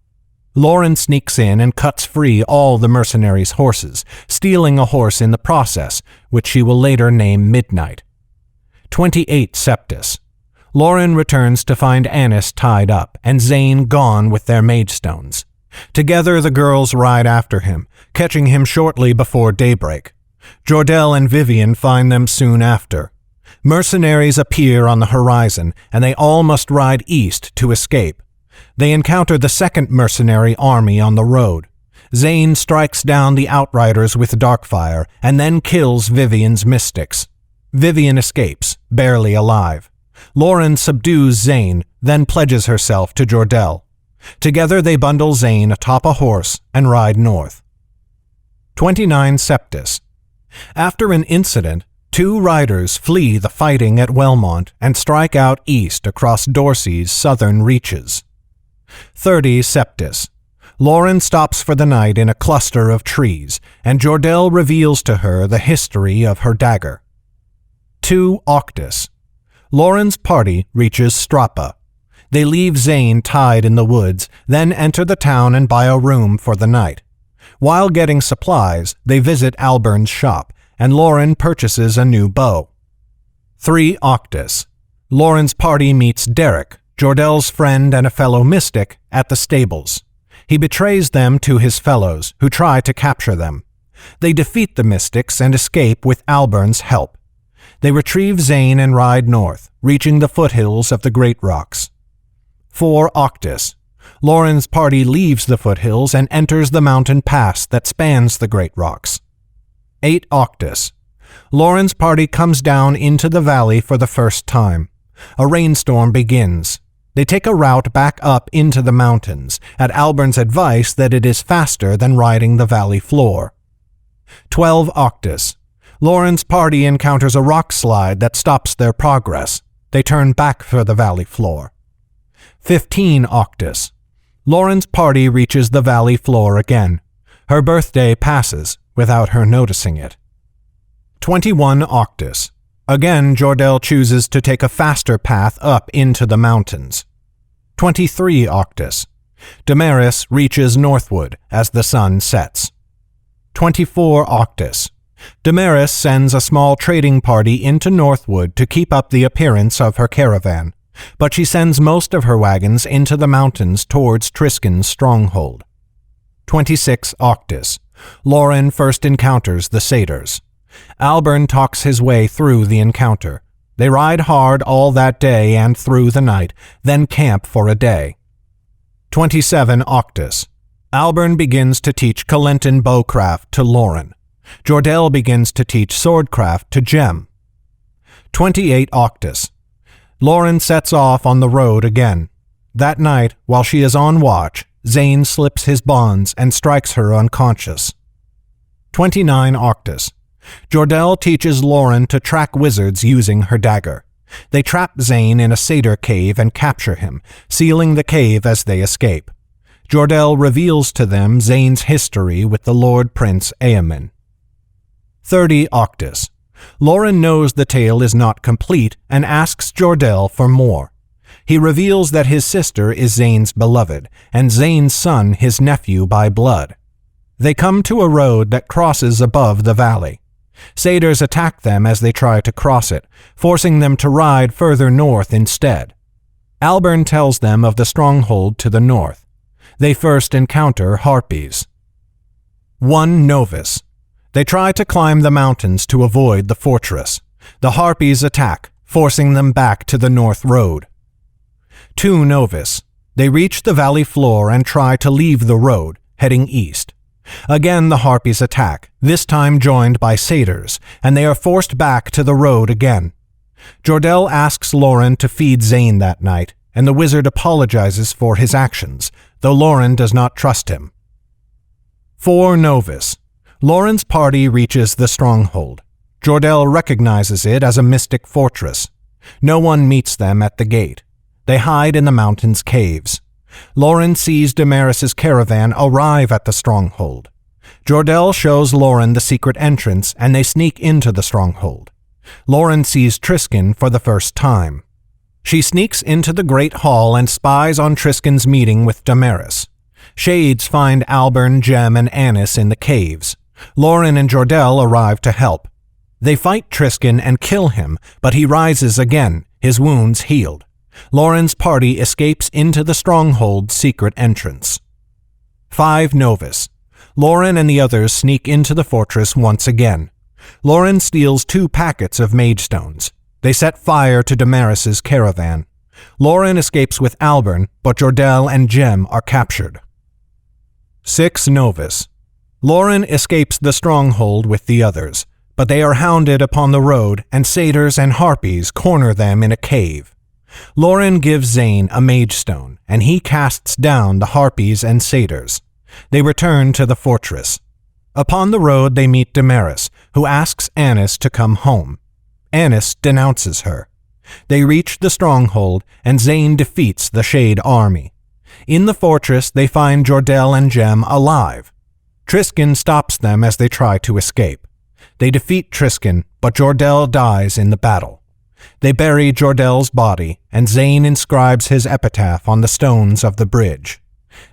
Lauren sneaks in and cuts free all the mercenaries' horses, stealing a horse in the process, which she will later name Midnight. 28 Septis. Lauren returns to find Annis tied up, and Zane gone with their magestones. Together the girls ride after him, catching him shortly before daybreak. Jordell and Vivian find them soon after. Mercenaries appear on the horizon, and they all must ride east to escape. They encounter the second mercenary army on the road. Zane strikes down the outriders with Darkfire, and then kills Vivian's mystics. Vivian escapes, barely alive. Lauren subdues Zane, then pledges herself to Jordell. Together they bundle Zane atop a horse and ride north. 29 Septis. After an incident, 2 riders flee the fighting at Wellmont and strike out east across Dorsey's southern reaches. 30 Septis. Lauren stops for the night in a cluster of trees, and Jordell reveals to her the history of her dagger. 2 Octus. Lauren's party reaches Strappa. They leave Zane tied in the woods, then enter the town and buy a room for the night. While getting supplies, they visit Alburn's shop, and Lauren purchases a new bow. 3 Octus. Lauren's party meets Derek, Jordell's friend and a fellow mystic, at the stables. He betrays them to his fellows, who try to capture them. They defeat the mystics and escape with Alburn's help. They retrieve Zane and ride north, reaching the foothills of the Great Rocks. 4 Octus. Lauren's party leaves the foothills and enters the mountain pass that spans the Great Rocks. 8 Octus. Lauren's party comes down into the valley for the first time. A rainstorm begins. They take a route back up into the mountains, at Albern's advice that it is faster than riding the valley floor. 12 Octus. Lauren's party encounters a rock slide that stops their progress. They turn back for the valley floor. 15 Octus. Lauren's party reaches the valley floor again. Her birthday passes without her noticing it. 21 Octus. Again, Jordell chooses to take a faster path up into the mountains. 23 Octus. Damaris reaches northwood as the sun sets. 24 Octus. Damaris sends a small trading party into Northwood to keep up the appearance of her caravan, but she sends most of her wagons into the mountains towards Triskin's stronghold. 26 Octus. Lauren first encounters the satyrs. Albern talks his way through the encounter. They ride hard all that day and through the night, then camp for a day. 27 Octus. Albern begins to teach Calentan bowcraft to Lauren. Jordell begins to teach swordcraft to Jem. 28 Octus. Lauren sets off on the road again. That night, while she is on watch, Zane slips his bonds and strikes her unconscious. 29 Octus. Jordell teaches Lauren to track wizards using her dagger. They trap Zane in a satyr cave and capture him, sealing the cave as they escape. Jordell reveals to them Zane's history with the Lord Prince Eamon. 30 Octus. Lauren knows the tale is not complete and asks Jordell for more. He reveals that his sister is Zane's beloved, and Zane's son his nephew by blood. They come to a road that crosses above the valley. Satyrs attack them as they try to cross it, forcing them to ride further north instead. Albern tells them of the stronghold to the north. They first encounter harpies. 1 Novus. They try to climb the mountains to avoid the fortress. The harpies attack, forcing them back to the north road. 2 Novus. They reach the valley floor and try to leave the road, heading east. Again the harpies attack, this time joined by satyrs, and they are forced back to the road again. Jordell asks Lauren to feed Zane that night, and the wizard apologizes for his actions, though Lauren does not trust him. 4 Novus. Lauren's party reaches the stronghold. Jordell recognizes it as a mystic fortress. No one meets them at the gate. They hide in the mountain's caves. Lauren sees Damaris's caravan arrive at the stronghold. Jordell shows Lauren the secret entrance, and they sneak into the stronghold. Lauren sees Triskin for the first time. She sneaks into the great hall and spies on Triskin's meeting with Damaris. Shades find Albern, Jem, and Annis in the caves. Lauren and Jordell arrive to help. They fight Triskin and kill him, but he rises again, his wounds healed. Lauren's party escapes into the stronghold's secret entrance. 5 Novus. Lauren and the others sneak into the fortress once again. Lauren steals 2 packets of magestones. They set fire to Damaris's caravan. Lauren escapes with Albern, but Jordell and Jem are captured. 6 Novus. Lauren escapes the stronghold with the others, but they are hounded upon the road, and satyrs and harpies corner them in a cave. Lauren gives Zane a magestone, and he casts down the harpies and satyrs. They return to the fortress. Upon the road they meet Damaris, who asks Annis to come home. Annis denounces her. They reach the stronghold, and Zane defeats the Shade army. In the fortress they find Jordell and Jem alive. Triskin stops them as they try to escape. They defeat Triskin, but Jordell dies in the battle. They bury Jordell's body, and Zane inscribes his epitaph on the stones of the bridge.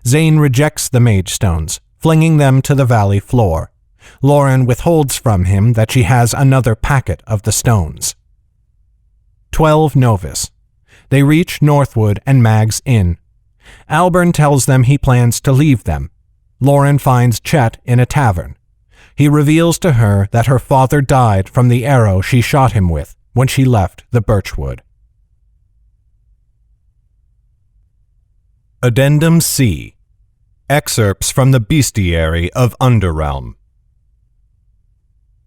Zane rejects the magestones, flinging them to the valley floor. Lauren withholds from him that she has another packet of the stones. 12 Novus. They reach Northwood and Mag's Inn. Albern tells them he plans to leave them. Lauren finds Chet in a tavern. He reveals to her that her father died from the arrow she shot him with, when she left the birchwood. Addendum C. Excerpts from the Bestiary of Underrealm.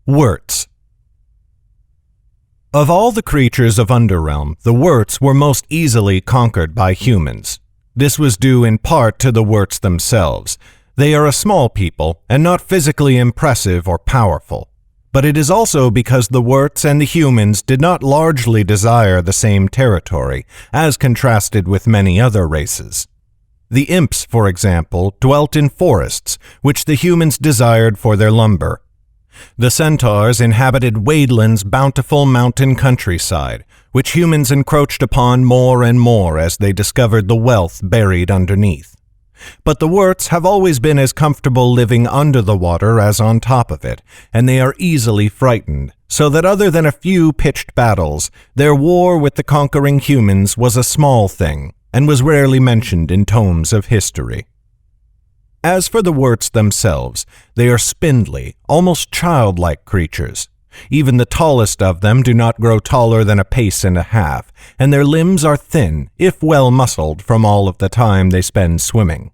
Wurts. Of all the creatures of Underrealm, the Wurts were most easily conquered by humans. This was due in part to the Wurts themselves. They are a small people and not physically impressive or powerful. But it is also because the Wurts and the humans did not largely desire the same territory, as contrasted with many other races. The Imps, for example, dwelt in forests, which the humans desired for their lumber. The Centaurs inhabited Wadeland's bountiful mountain countryside, which humans encroached upon more and more as they discovered the wealth buried underneath. But the Wurts have always been as comfortable living under the water as on top of it, and they are easily frightened, so that other than a few pitched battles, their war with the conquering humans was a small thing, and was rarely mentioned in tomes of history. As for the Wurts themselves, they are spindly, almost childlike creatures. Even the tallest of them do not grow taller than a pace and a half, and their limbs are thin, if well muscled from all of the time they spend swimming.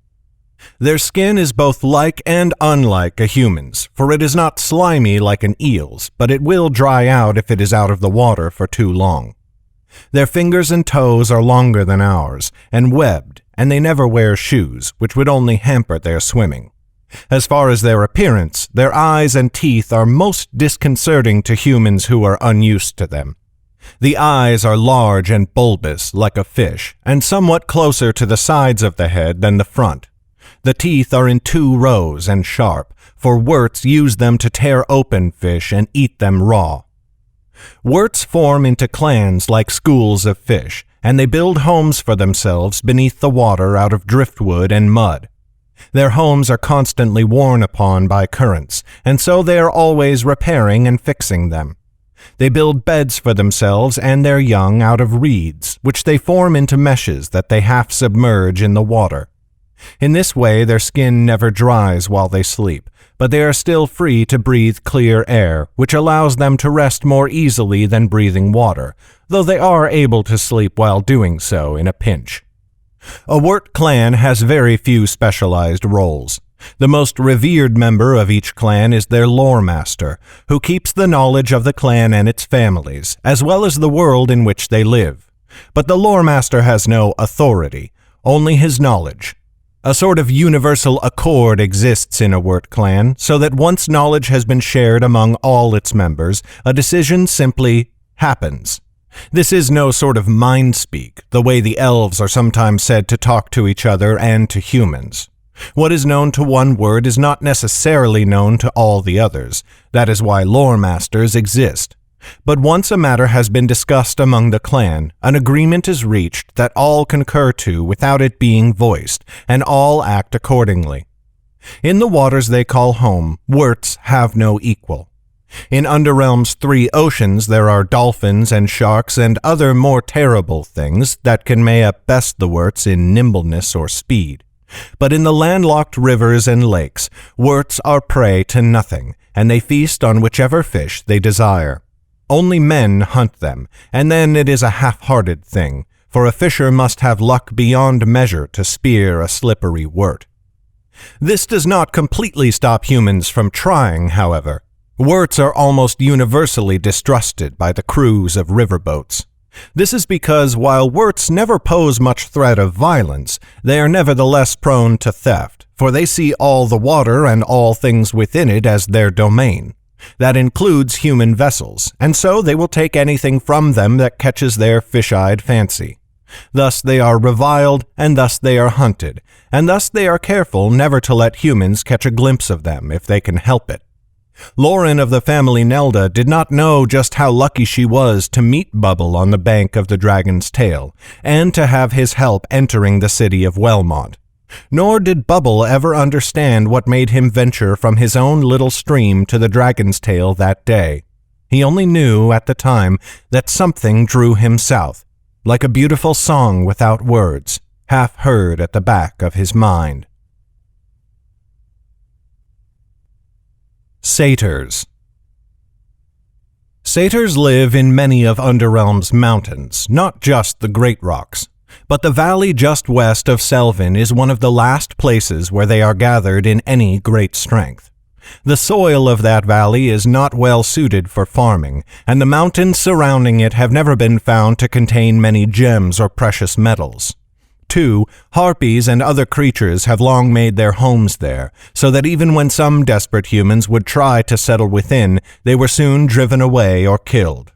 Their skin is both like and unlike a human's, for it is not slimy like an eel's, but it will dry out if it is out of the water for too long. Their fingers and toes are longer than ours, and webbed, and they never wear shoes, which would only hamper their swimming. As far as their appearance, their eyes and teeth are most disconcerting to humans who are unused to them. The eyes are large and bulbous, like a fish, and somewhat closer to the sides of the head than the front. The teeth are in 2 rows and sharp, for Wurts use them to tear open fish and eat them raw. Wurts form into clans like schools of fish, and they build homes for themselves beneath the water out of driftwood and mud. Their homes are constantly worn upon by currents, and so they are always repairing and fixing them. They build beds for themselves and their young out of reeds, which they form into meshes that they half submerge in the water. In this way their skin never dries while they sleep, but they are still free to breathe clear air, which allows them to rest more easily than breathing water, though they are able to sleep while doing so in a pinch. A Wurt clan has very few specialized roles. The most revered member of each clan is their lore master, who keeps the knowledge of the clan and its families, as well as the world in which they live. But the lore master has no authority, only his knowledge. A sort of universal accord exists in a Wurt clan, so that once knowledge has been shared among all its members, a decision simply happens. This is no sort of mind-speak, the way the elves are sometimes said to talk to each other and to humans. What is known to one Wurt is not necessarily known to all the others. That is why lore masters exist. But once a matter has been discussed among the clan, an agreement is reached that all concur to without it being voiced, and all act accordingly. In the waters they call home, Wurts have no equal. In Underrealm's 3 oceans there are dolphins and sharks and other more terrible things that can best the Wurts in nimbleness or speed. But in the landlocked rivers and lakes, Wurts are prey to nothing, and they feast on whichever fish they desire. Only men hunt them, and then it is a half-hearted thing, for a fisher must have luck beyond measure to spear a slippery Wurt. This does not completely stop humans from trying, however. Wurts are almost universally distrusted by the crews of riverboats. This is because while Wurts never pose much threat of violence, they are nevertheless prone to theft, for they see all the water and all things within it as their domain. That includes human vessels, and so they will take anything from them that catches their fish-eyed fancy. Thus they are reviled, and thus they are hunted, and thus they are careful never to let humans catch a glimpse of them if they can help it. Lauren of the family Nelda did not know just how lucky she was to meet Bubble on the bank of the Dragon's Tail, and to have his help entering the city of Wellmont. Nor did Bubble ever understand what made him venture from his own little stream to the Dragon's Tail that day. He only knew at the time that something drew him south, like a beautiful song without words, half heard at the back of his mind. Satyrs. Satyrs live in many of Underrealm's mountains, not just the Great Rocks. But the valley just west of Selvin is one of the last places where they are gathered in any great strength. The soil of that valley is not well suited for farming, and the mountains surrounding it have never been found to contain many gems or precious metals. 2. Harpies and other creatures have long made their homes there, so that even when some desperate humans would try to settle within, they were soon driven away or killed.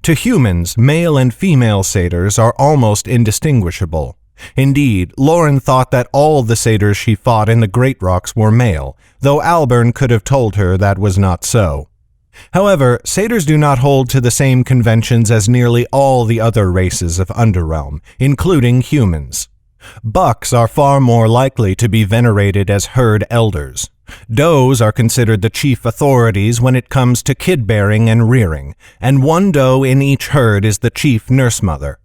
To humans, male and female satyrs are almost indistinguishable. Indeed, Lauren thought that all the satyrs she fought in the Great Rocks were male, though Albern could have told her that was not so. However, satyrs do not hold to the same conventions as nearly all the other races of Underrealm, including humans. Bucks are far more likely to be venerated as herd elders. Does are considered the chief authorities when it comes to kid-bearing and rearing, and one doe in each herd is the chief nurse mother.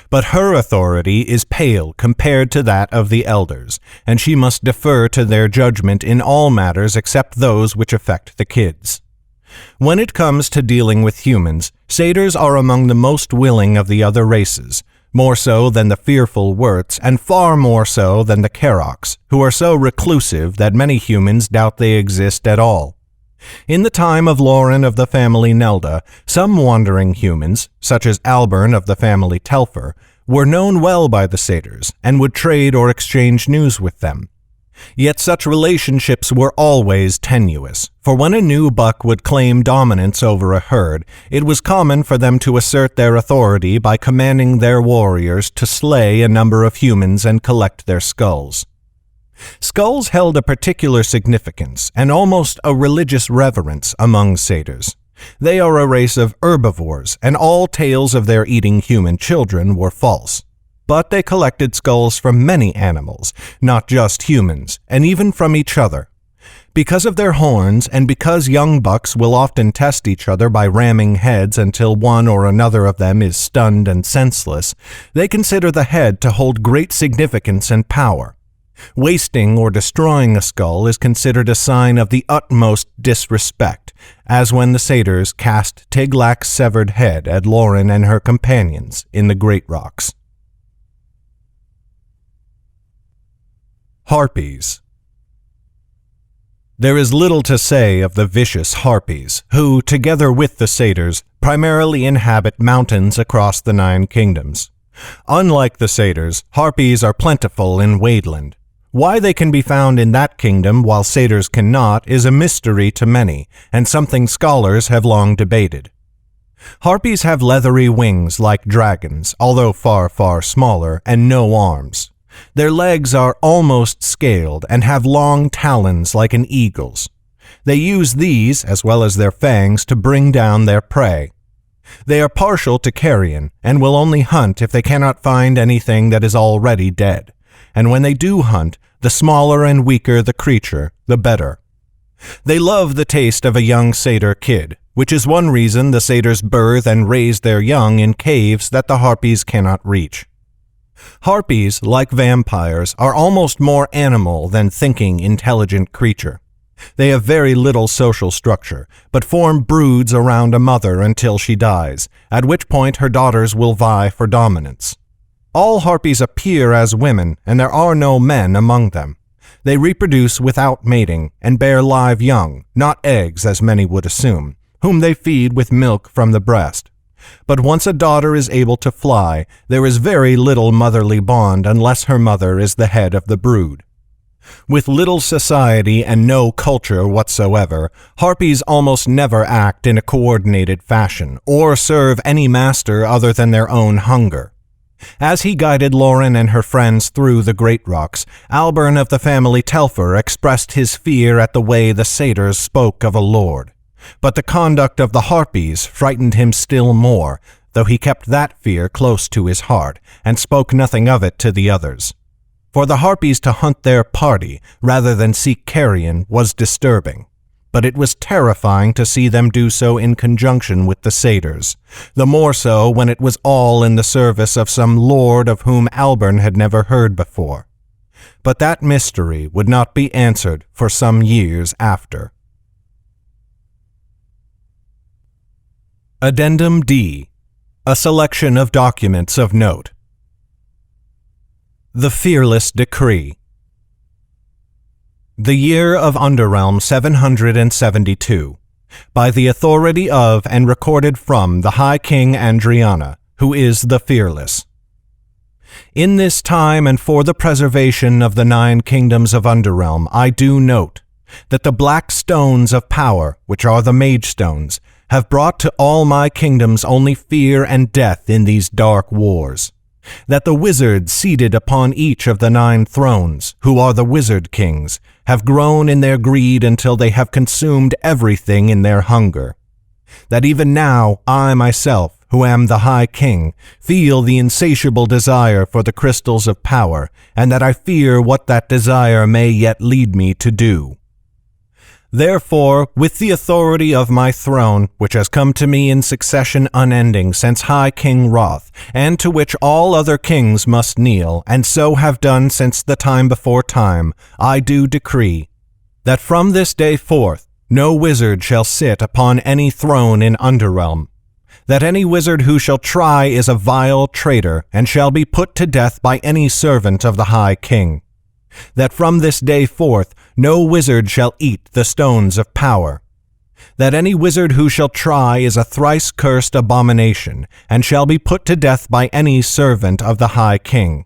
But her authority is pale compared to that of the elders, and she must defer to their judgment in all matters except those which affect the kids. When it comes to dealing with humans, satyrs are among the most willing of the other races, more so than the fearful Wurts, and far more so than the Karoks, who are so reclusive that many humans doubt they exist at all. In the time of Lauren of the family Nelda, some wandering humans, such as Albern of the family Telfer, were known well by the satyrs, and would trade or exchange news with them. Yet such relationships were always tenuous, for when a new buck would claim dominance over a herd, it was common for them to assert their authority by commanding their warriors to slay a number of humans and collect their skulls. Skulls held a particular significance and almost a religious reverence among satyrs. They are a race of herbivores, and all tales of their eating human children were false. But they collected skulls from many animals, not just humans, and even from each other. Because of their horns, and because young bucks will often test each other by ramming heads until one or another of them is stunned and senseless, they consider the head to hold great significance and power. Wasting or destroying a skull is considered a sign of the utmost disrespect, as when the satyrs cast Tiglak's severed head at Lauren and her companions in the Great Rocks. Harpies. There is little to say of the vicious harpies, who, together with the satyrs, primarily inhabit mountains across the 9 kingdoms. Unlike the satyrs, harpies are plentiful in Wadeland. Why they can be found in that kingdom while satyrs cannot is a mystery to many, and something scholars have long debated. Harpies have leathery wings like dragons, although far, far smaller, and no arms. Their legs are almost scaled and have long talons like an eagle's. They use these, as well as their fangs, to bring down their prey. They are partial to carrion and will only hunt if they cannot find anything that is already dead. And when they do hunt, the smaller and weaker the creature, the better. They love the taste of a young satyr kid, which is one reason the satyrs birth and raise their young in caves that the harpies cannot reach. Harpies, like vampires, are almost more animal than thinking, intelligent creature. They have very little social structure, but form broods around a mother until she dies, at which point her daughters will vie for dominance. All harpies appear as women, and there are no men among them. They reproduce without mating, and bear live young, not eggs as many would assume, whom they feed with milk from the breast. But once a daughter is able to fly, there is very little motherly bond unless her mother is the head of the brood. With little society and no culture whatsoever, harpies almost never act in a coordinated fashion, or serve any master other than their own hunger. As he guided Lauren and her friends through the Great Rocks, Albern of the family Telfer expressed his fear at the way the satyrs spoke of a lord. But the conduct of the harpies frightened him still more, though he kept that fear close to his heart, and spoke nothing of it to the others. For the harpies to hunt their party, rather than seek carrion, was disturbing. But it was terrifying to see them do so in conjunction with the satyrs, the more so when it was all in the service of some lord of whom Albern had never heard before. But that mystery would not be answered for some years after. Addendum D. A selection of documents of note. The Fearless Decree. The year of Underrealm 772. By the authority of and recorded from the High King Andriana, who is the Fearless. In this time and for the preservation of the 9 kingdoms of Underrealm, I do note that the black stones of power, which are the mage stones, have brought to all my kingdoms only fear and death in these dark wars. That the wizards seated upon each of the 9 thrones, who are the wizard kings, have grown in their greed until they have consumed everything in their hunger. That even now I myself, who am the High King, feel the insatiable desire for the crystals of power, and that I fear what that desire may yet lead me to do. Therefore, with the authority of my throne, which has come to me in succession unending since High King Roth, and to which all other kings must kneel, and so have done since the time before time, I do decree that from this day forth no wizard shall sit upon any throne in Underrealm, that any wizard who shall try is a vile traitor, and shall be put to death by any servant of the High King. That from this day forth no wizard shall eat the stones of power. That any wizard who shall try is a thrice cursed abomination, and shall be put to death by any servant of the High King.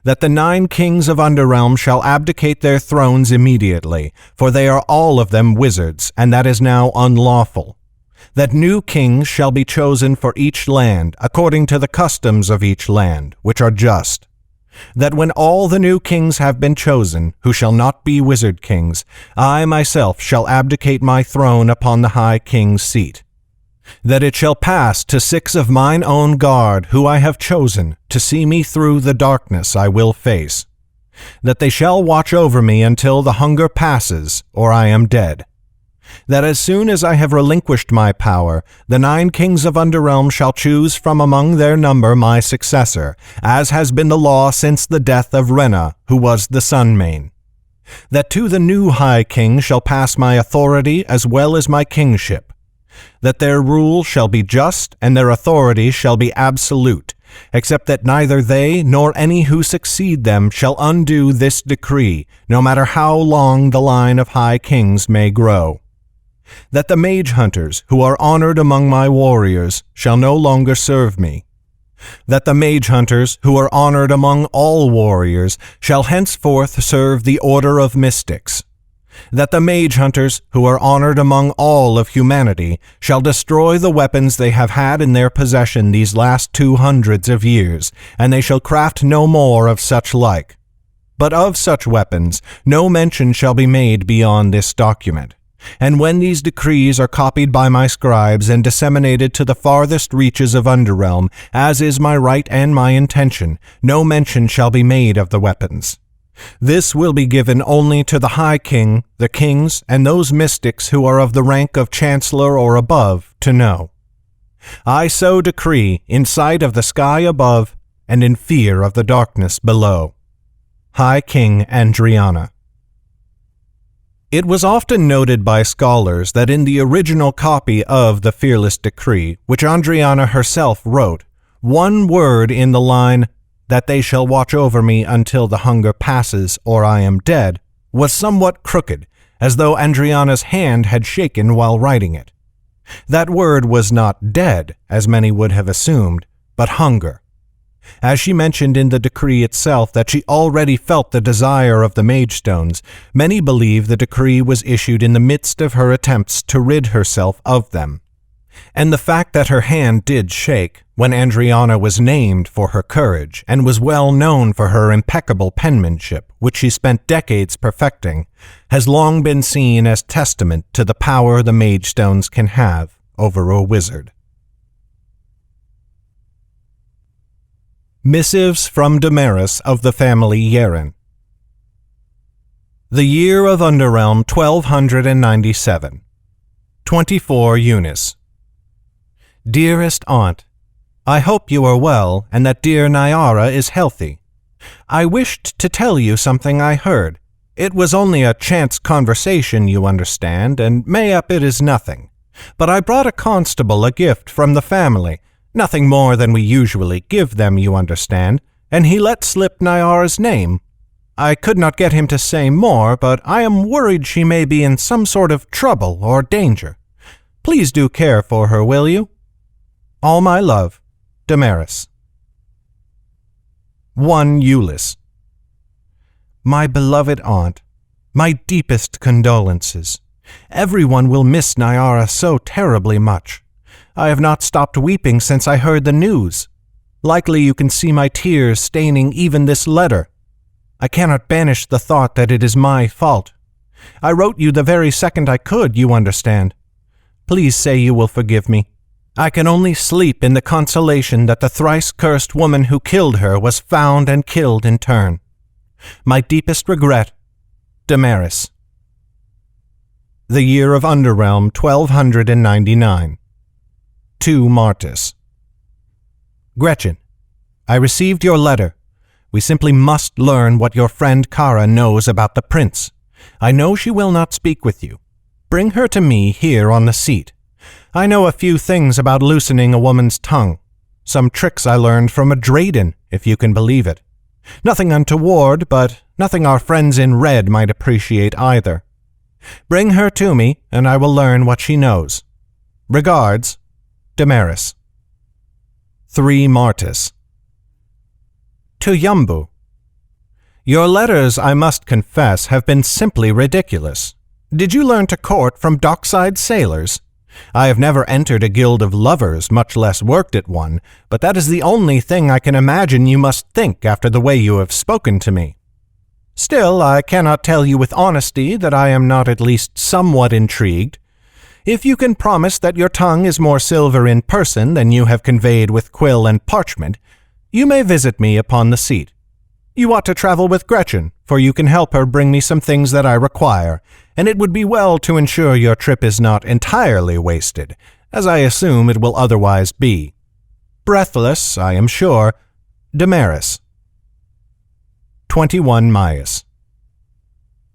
That the 9 kings of Underrealm shall abdicate their thrones immediately, for they are all of them wizards, and that is now unlawful. That new kings shall be chosen for each land, according to the customs of each land, which are just. That when all the new kings have been chosen, who shall not be wizard kings, I myself shall abdicate my throne upon the High King's seat. That it shall pass to 6 of mine own guard, who I have chosen, to see me through the darkness I will face. That they shall watch over me until the hunger passes, or I am dead. That as soon as I have relinquished my power, the 9 kings of Underrealm shall choose from among their number my successor, as has been the law since the death of Rena, who was the Sunmane. That to the new High King shall pass my authority as well as my kingship. That their rule shall be just and their authority shall be absolute, except that neither they nor any who succeed them shall undo this decree, no matter how long the line of High Kings may grow. That the mage hunters, who are honored among my warriors, shall no longer serve me. That the mage hunters, who are honored among all warriors, shall henceforth serve the Order of Mystics. That the mage hunters, who are honored among all of humanity, shall destroy the weapons they have had in their possession these last 200 of years, and they shall craft no more of such like. But of such weapons no mention shall be made beyond this document. And when these decrees are copied by my scribes and disseminated to the farthest reaches of Underrealm, as is my right and my intention, no mention shall be made of the weapons. This will be given only to the High King, the kings, and those mystics who are of the rank of Chancellor or above to know. I so decree in sight of the sky above and in fear of the darkness below. High King Andriana. It was often noted by scholars that in the original copy of the Fearless Decree, which Andriana herself wrote, one word in the line, "that they shall watch over me until the hunger passes or I am dead," was somewhat crooked, as though Andriana's hand had shaken while writing it. That word was not dead, as many would have assumed, but hunger. As she mentioned in the decree itself that she already felt the desire of the mage stones, many believe the decree was issued in the midst of her attempts to rid herself of them. And the fact that her hand did shake when Andriana was named for her courage and was well known for her impeccable penmanship, which she spent decades perfecting, has long been seen as testament to the power the mage stones can have over a wizard. Missives from Damaris of the family Yeren. The year of Underrealm 1297. 24 Eunice. Dearest Aunt, I hope you are well and that dear Nyara is healthy. I wished to tell you something I heard. It was only a chance conversation, you understand, and mayhap it is nothing. But I brought a constable a gift from the family, nothing more than we usually give them, you understand, and he let slip Nyara's name. I could not get him to say more, but I am worried she may be in some sort of trouble or danger. Please do care for her, will you? All my love, Damaris. 1 Euless. My beloved aunt, my deepest condolences. Everyone will miss Nyara so terribly much. I have not stopped weeping since I heard the news. Likely you can see my tears staining even this letter. I cannot banish the thought that it is my fault. I wrote you the very second I could, you understand. Please say you will forgive me. I can only sleep in the consolation that the thrice-cursed woman who killed her was found and killed in turn. My deepest regret, Damaris. The year of Underrealm 1299. 2 Martis. Gretchen, I received your letter. We simply must learn what your friend Kara knows about the prince. I know she will not speak with you. Bring her to me here on the seat. I know a few things about loosening a woman's tongue. Some tricks I learned from a Drayden, if you can believe it. Nothing untoward, but nothing our friends in red might appreciate either. Bring her to me, and I will learn what she knows. Regards, Damaris. 3 Martis. To Yumbu. Your letters, I must confess, have been simply ridiculous. Did you learn to court from dockside sailors? I have never entered a guild of lovers, much less worked at one, but that is the only thing I can imagine you must think after the way you have spoken to me. Still, I cannot tell you with honesty that I am not at least somewhat intrigued. If you can promise that your tongue is more silver in person than you have conveyed with quill and parchment, you may visit me upon the seat. You ought to travel with Gretchen, for you can help her bring me some things that I require, and it would be well to ensure your trip is not entirely wasted, as I assume it will otherwise be. Breathless, I am sure, Damaris. 21 Maius.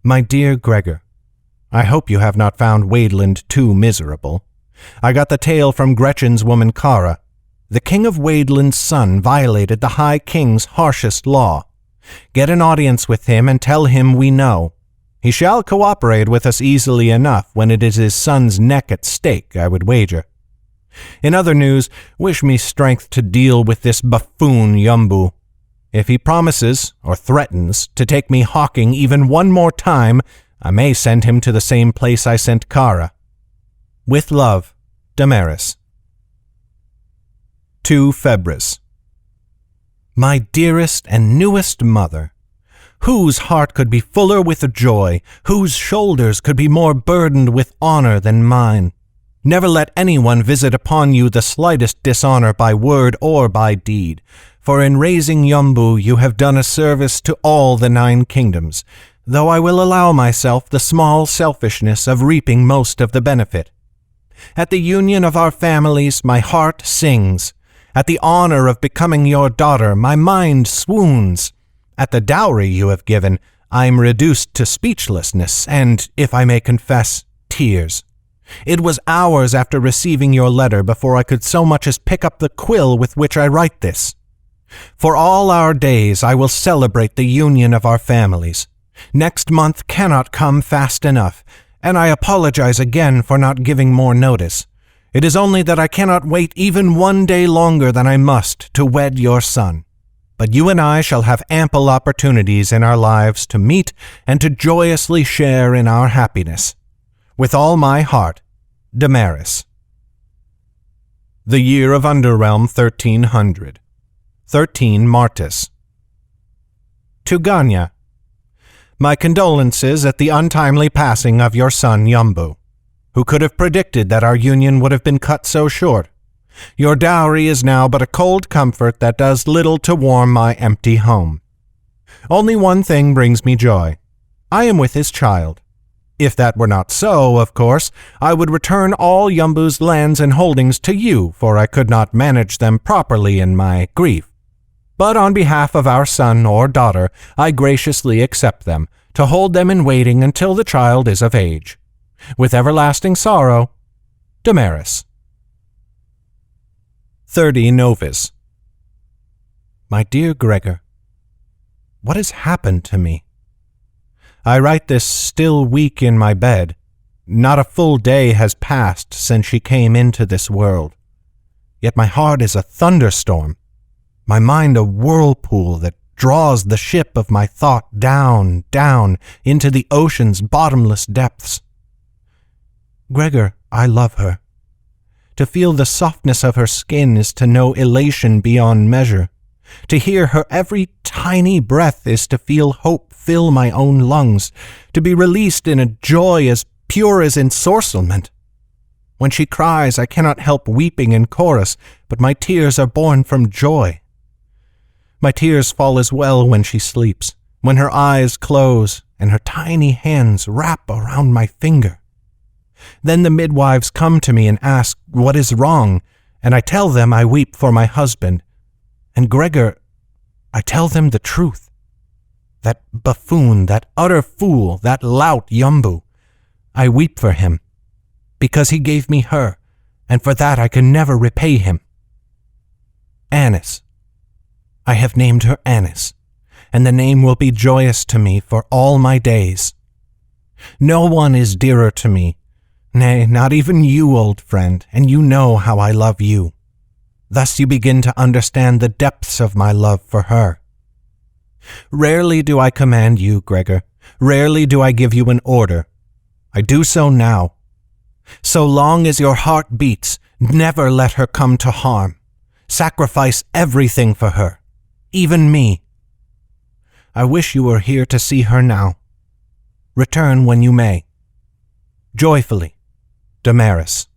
My dear Gregor, I hope you have not found Wadeland too miserable. I got the tale from Gretchen's woman Kara. The king of Wadeland's son violated the High King's harshest law. Get an audience with him and tell him we know. He shall cooperate with us easily enough when it is his son's neck at stake, I would wager. In other news, wish me strength to deal with this buffoon Yumbu. If he promises, or threatens, to take me hawking even one more time, I may send him to the same place I sent Kara. With love, Damaris. 2 Febris. My dearest and newest mother, whose heart could be fuller with joy, whose shoulders could be more burdened with honor than mine. Never let anyone visit upon you the slightest dishonor by word or by deed, for in raising Yumbu you have done a service to all the 9 kingdoms, though I will allow myself the small selfishness of reaping most of the benefit. At the union of our families my heart sings. At the honor of becoming your daughter, my mind swoons. At the dowry you have given, I am reduced to speechlessness and, if I may confess, tears. It was hours after receiving your letter before I could so much as pick up the quill with which I write this. For all our days I will celebrate the union of our families. Next month cannot come fast enough, and I apologize again for not giving more notice. It is only that I cannot wait even one day longer than I must to wed your son. But you and I shall have ample opportunities in our lives to meet and to joyously share in our happiness. With all my heart, Damaris. The year of Underrealm 1300. 13 Martis. To Ganya. My condolences at the untimely passing of your son Yumbu. Who could have predicted that our union would have been cut so short? Your dowry is now but a cold comfort that does little to warm my empty home. Only one thing brings me joy. I am with his child. If that were not so, of course, I would return all Yumbu's lands and holdings to you, for I could not manage them properly in my grief. But on behalf of our son or daughter, I graciously accept them, to hold them in waiting until the child is of age. With everlasting sorrow, Damaris. 30 Novis. My dear Gregor, what has happened to me? I write this still weak in my bed. Not a full day has passed since she came into this world. Yet my heart is a thunderstorm, my mind a whirlpool that draws the ship of my thought down, down into the ocean's bottomless depths. Gregor, I love her. To feel the softness of her skin is to know elation beyond measure. To hear her every tiny breath is to feel hope fill my own lungs, to be released in a joy as pure as ensorcelment. When she cries, I cannot help weeping in chorus, but my tears are born from joy. My tears fall as well when she sleeps, when her eyes close and her tiny hands wrap around my finger. Then the midwives come to me and ask what is wrong, and I tell them I weep for my husband. And Gregor, I tell them the truth. That buffoon, that utter fool, that lout Yumbu, I weep for him, because he gave me her, and for that I can never repay him. Annis. I have named her Annis, and the name will be joyous to me for all my days. No one is dearer to me, nay, not even you, old friend, and you know how I love you. Thus you begin to understand the depths of my love for her. Rarely do I command you, Gregor. Rarely do I give you an order. I do so now. So long as your heart beats, never let her come to harm. Sacrifice everything for her, even me. I wish you were here to see her now. Return when you may. Joyfully, Damaris.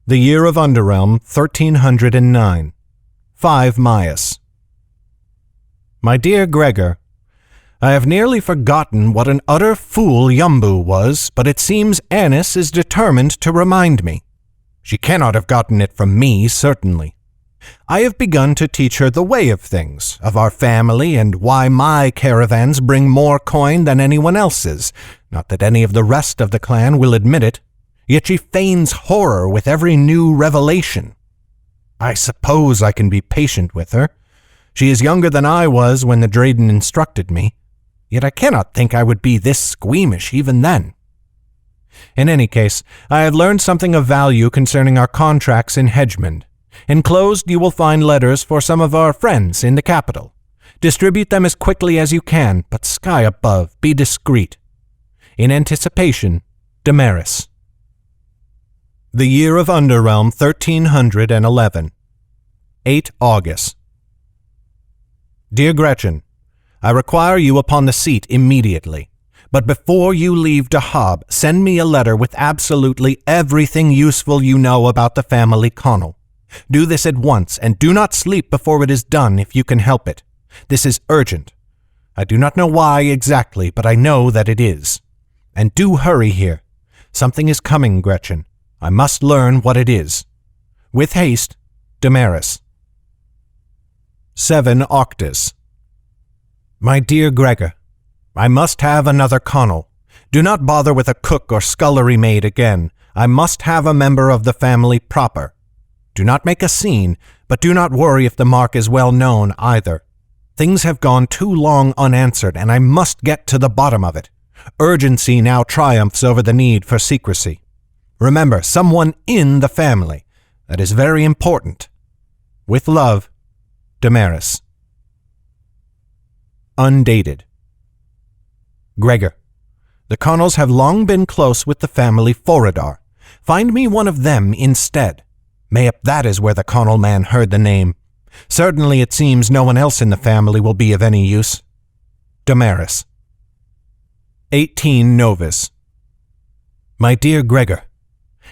The year of Underrealm, 1309. 5 Maius. My dear Gregor, I have nearly forgotten what an utter fool Yumbu was, but it seems Annis is determined to remind me. She cannot have gotten it from me, certainly. I have begun to teach her the way of things, of our family, and why my caravans bring more coin than anyone else's. Not that any of the rest of the clan will admit it, yet she feigns horror with every new revelation. I suppose I can be patient with her. She is younger than I was when the Drayden instructed me, yet I cannot think I would be this squeamish even then. In any case, I have learned something of value concerning our contracts in Hedgemond. Enclosed you will find letters for some of our friends in the capital. Distribute them as quickly as you can, but sky above, be discreet. In anticipation, Damaris. The year of Underrealm, 1311. 8 August. Dear Gretchen, I require you upon the seat immediately. But before you leave Dahab, send me a letter with absolutely everything useful you know about the family Connell. Do this at once, and do not sleep before it is done if you can help it. This is urgent. I do not know why exactly, but I know that it is. And do hurry here. Something is coming, Gretchen. I must learn what it is. With haste, Damaris. 7 Octus. My dear Gregor, I must have another Connell. Do not bother with a cook or scullery maid again. I must have a member of the family proper. Do not make a scene, but do not worry if the mark is well known either. Things have gone too long unanswered, and I must get to the bottom of it. Urgency now triumphs over the need for secrecy. Remember, someone in the family. That is very important. With love, Damaris. Undated. Gregor, the Connells have long been close with the family Foradar. Find me one of them instead. Mayhap that is where the Connell man heard the name. Certainly it seems no one else in the family will be of any use. Damaris. 18 Novis. My dear Gregor,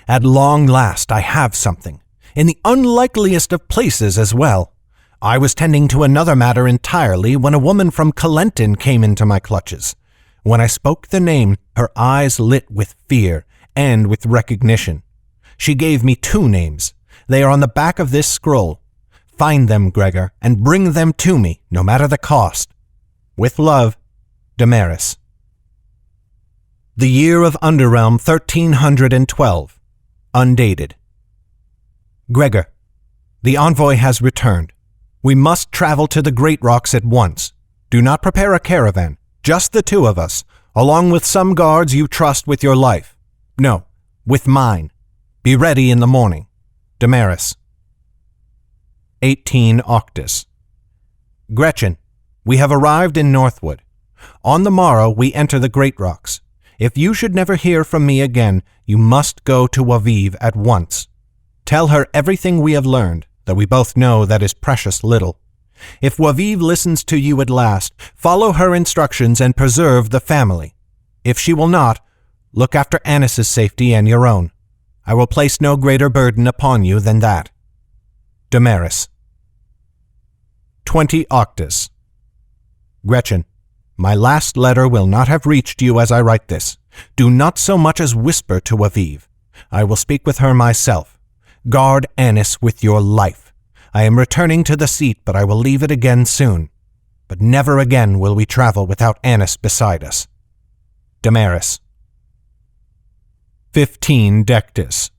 at long last I have something, in the unlikeliest of places as well. I was tending to another matter entirely when a woman from Calentin came into my clutches. When I spoke the name, her eyes lit with fear and with recognition. She gave me 2 names. They are on the back of this scroll. Find them, Gregor, and bring them to me, no matter the cost. With love, Damaris. The year of Underrealm, 1312. undated. Gregor, the envoy has returned. We must travel to the Great Rocks at once. Do not prepare a caravan, just the two of us, along with some guards you trust with your life. No, with mine. Be ready in the morning. Damaris. 18 Octus. Gretchen, we have arrived in Northwood. On the morrow we enter the Great Rocks. If you should never hear from me again, you must go to Waviv at once. Tell her everything we have learned, though we both know that is precious little. If Waviv listens to you at last, follow her instructions and preserve the family. If she will not, look after Anis's safety and your own. I will place no greater burden upon you than that. Damaris. 20 Octus. Gretchen, my last letter will not have reached you as I write this. Do not so much as whisper to Waviv. I will speak with her myself. Guard Anis with your life. I am returning to the seat, but I will leave it again soon. But never again will we travel without Anis beside us. Damaris. 15 Dectus.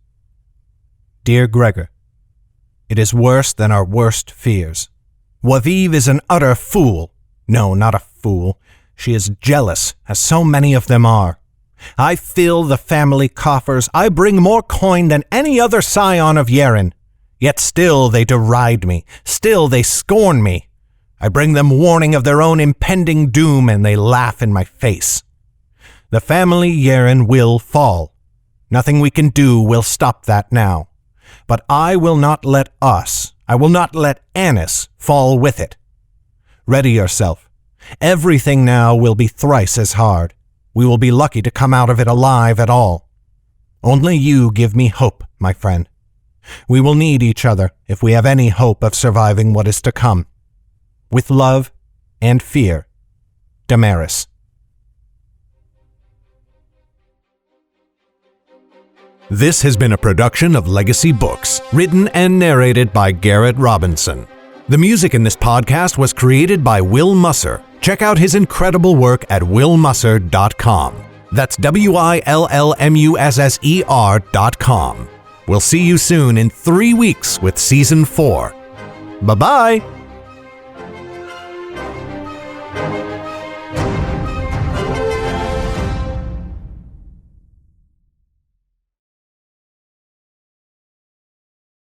Dear Gregor, it is worse than our worst fears. Waviv is an utter fool. No, not a fool. She is jealous, as so many of them are. I fill the family coffers. I bring more coin than any other scion of Yeren. Yet still they deride me. Still they scorn me. I bring them warning of their own impending doom, and they laugh in my face. The family Yeren will fall. Nothing we can do will stop that now. But I will not let Anis fall with it. Ready yourself. Everything now will be thrice as hard. We will be lucky to come out of it alive at all. Only you give me hope, my friend. We will need each other if we have any hope of surviving what is to come. With love and fear, Damaris. This has been a production of Legacy Books, written and narrated by Garrett Robinson. The music in this podcast was created by Will Musser. Check out his incredible work at willmusser.com. That's WILLMUSSER.com. We'll see you soon in 3 weeks with Season 4. Bye-bye!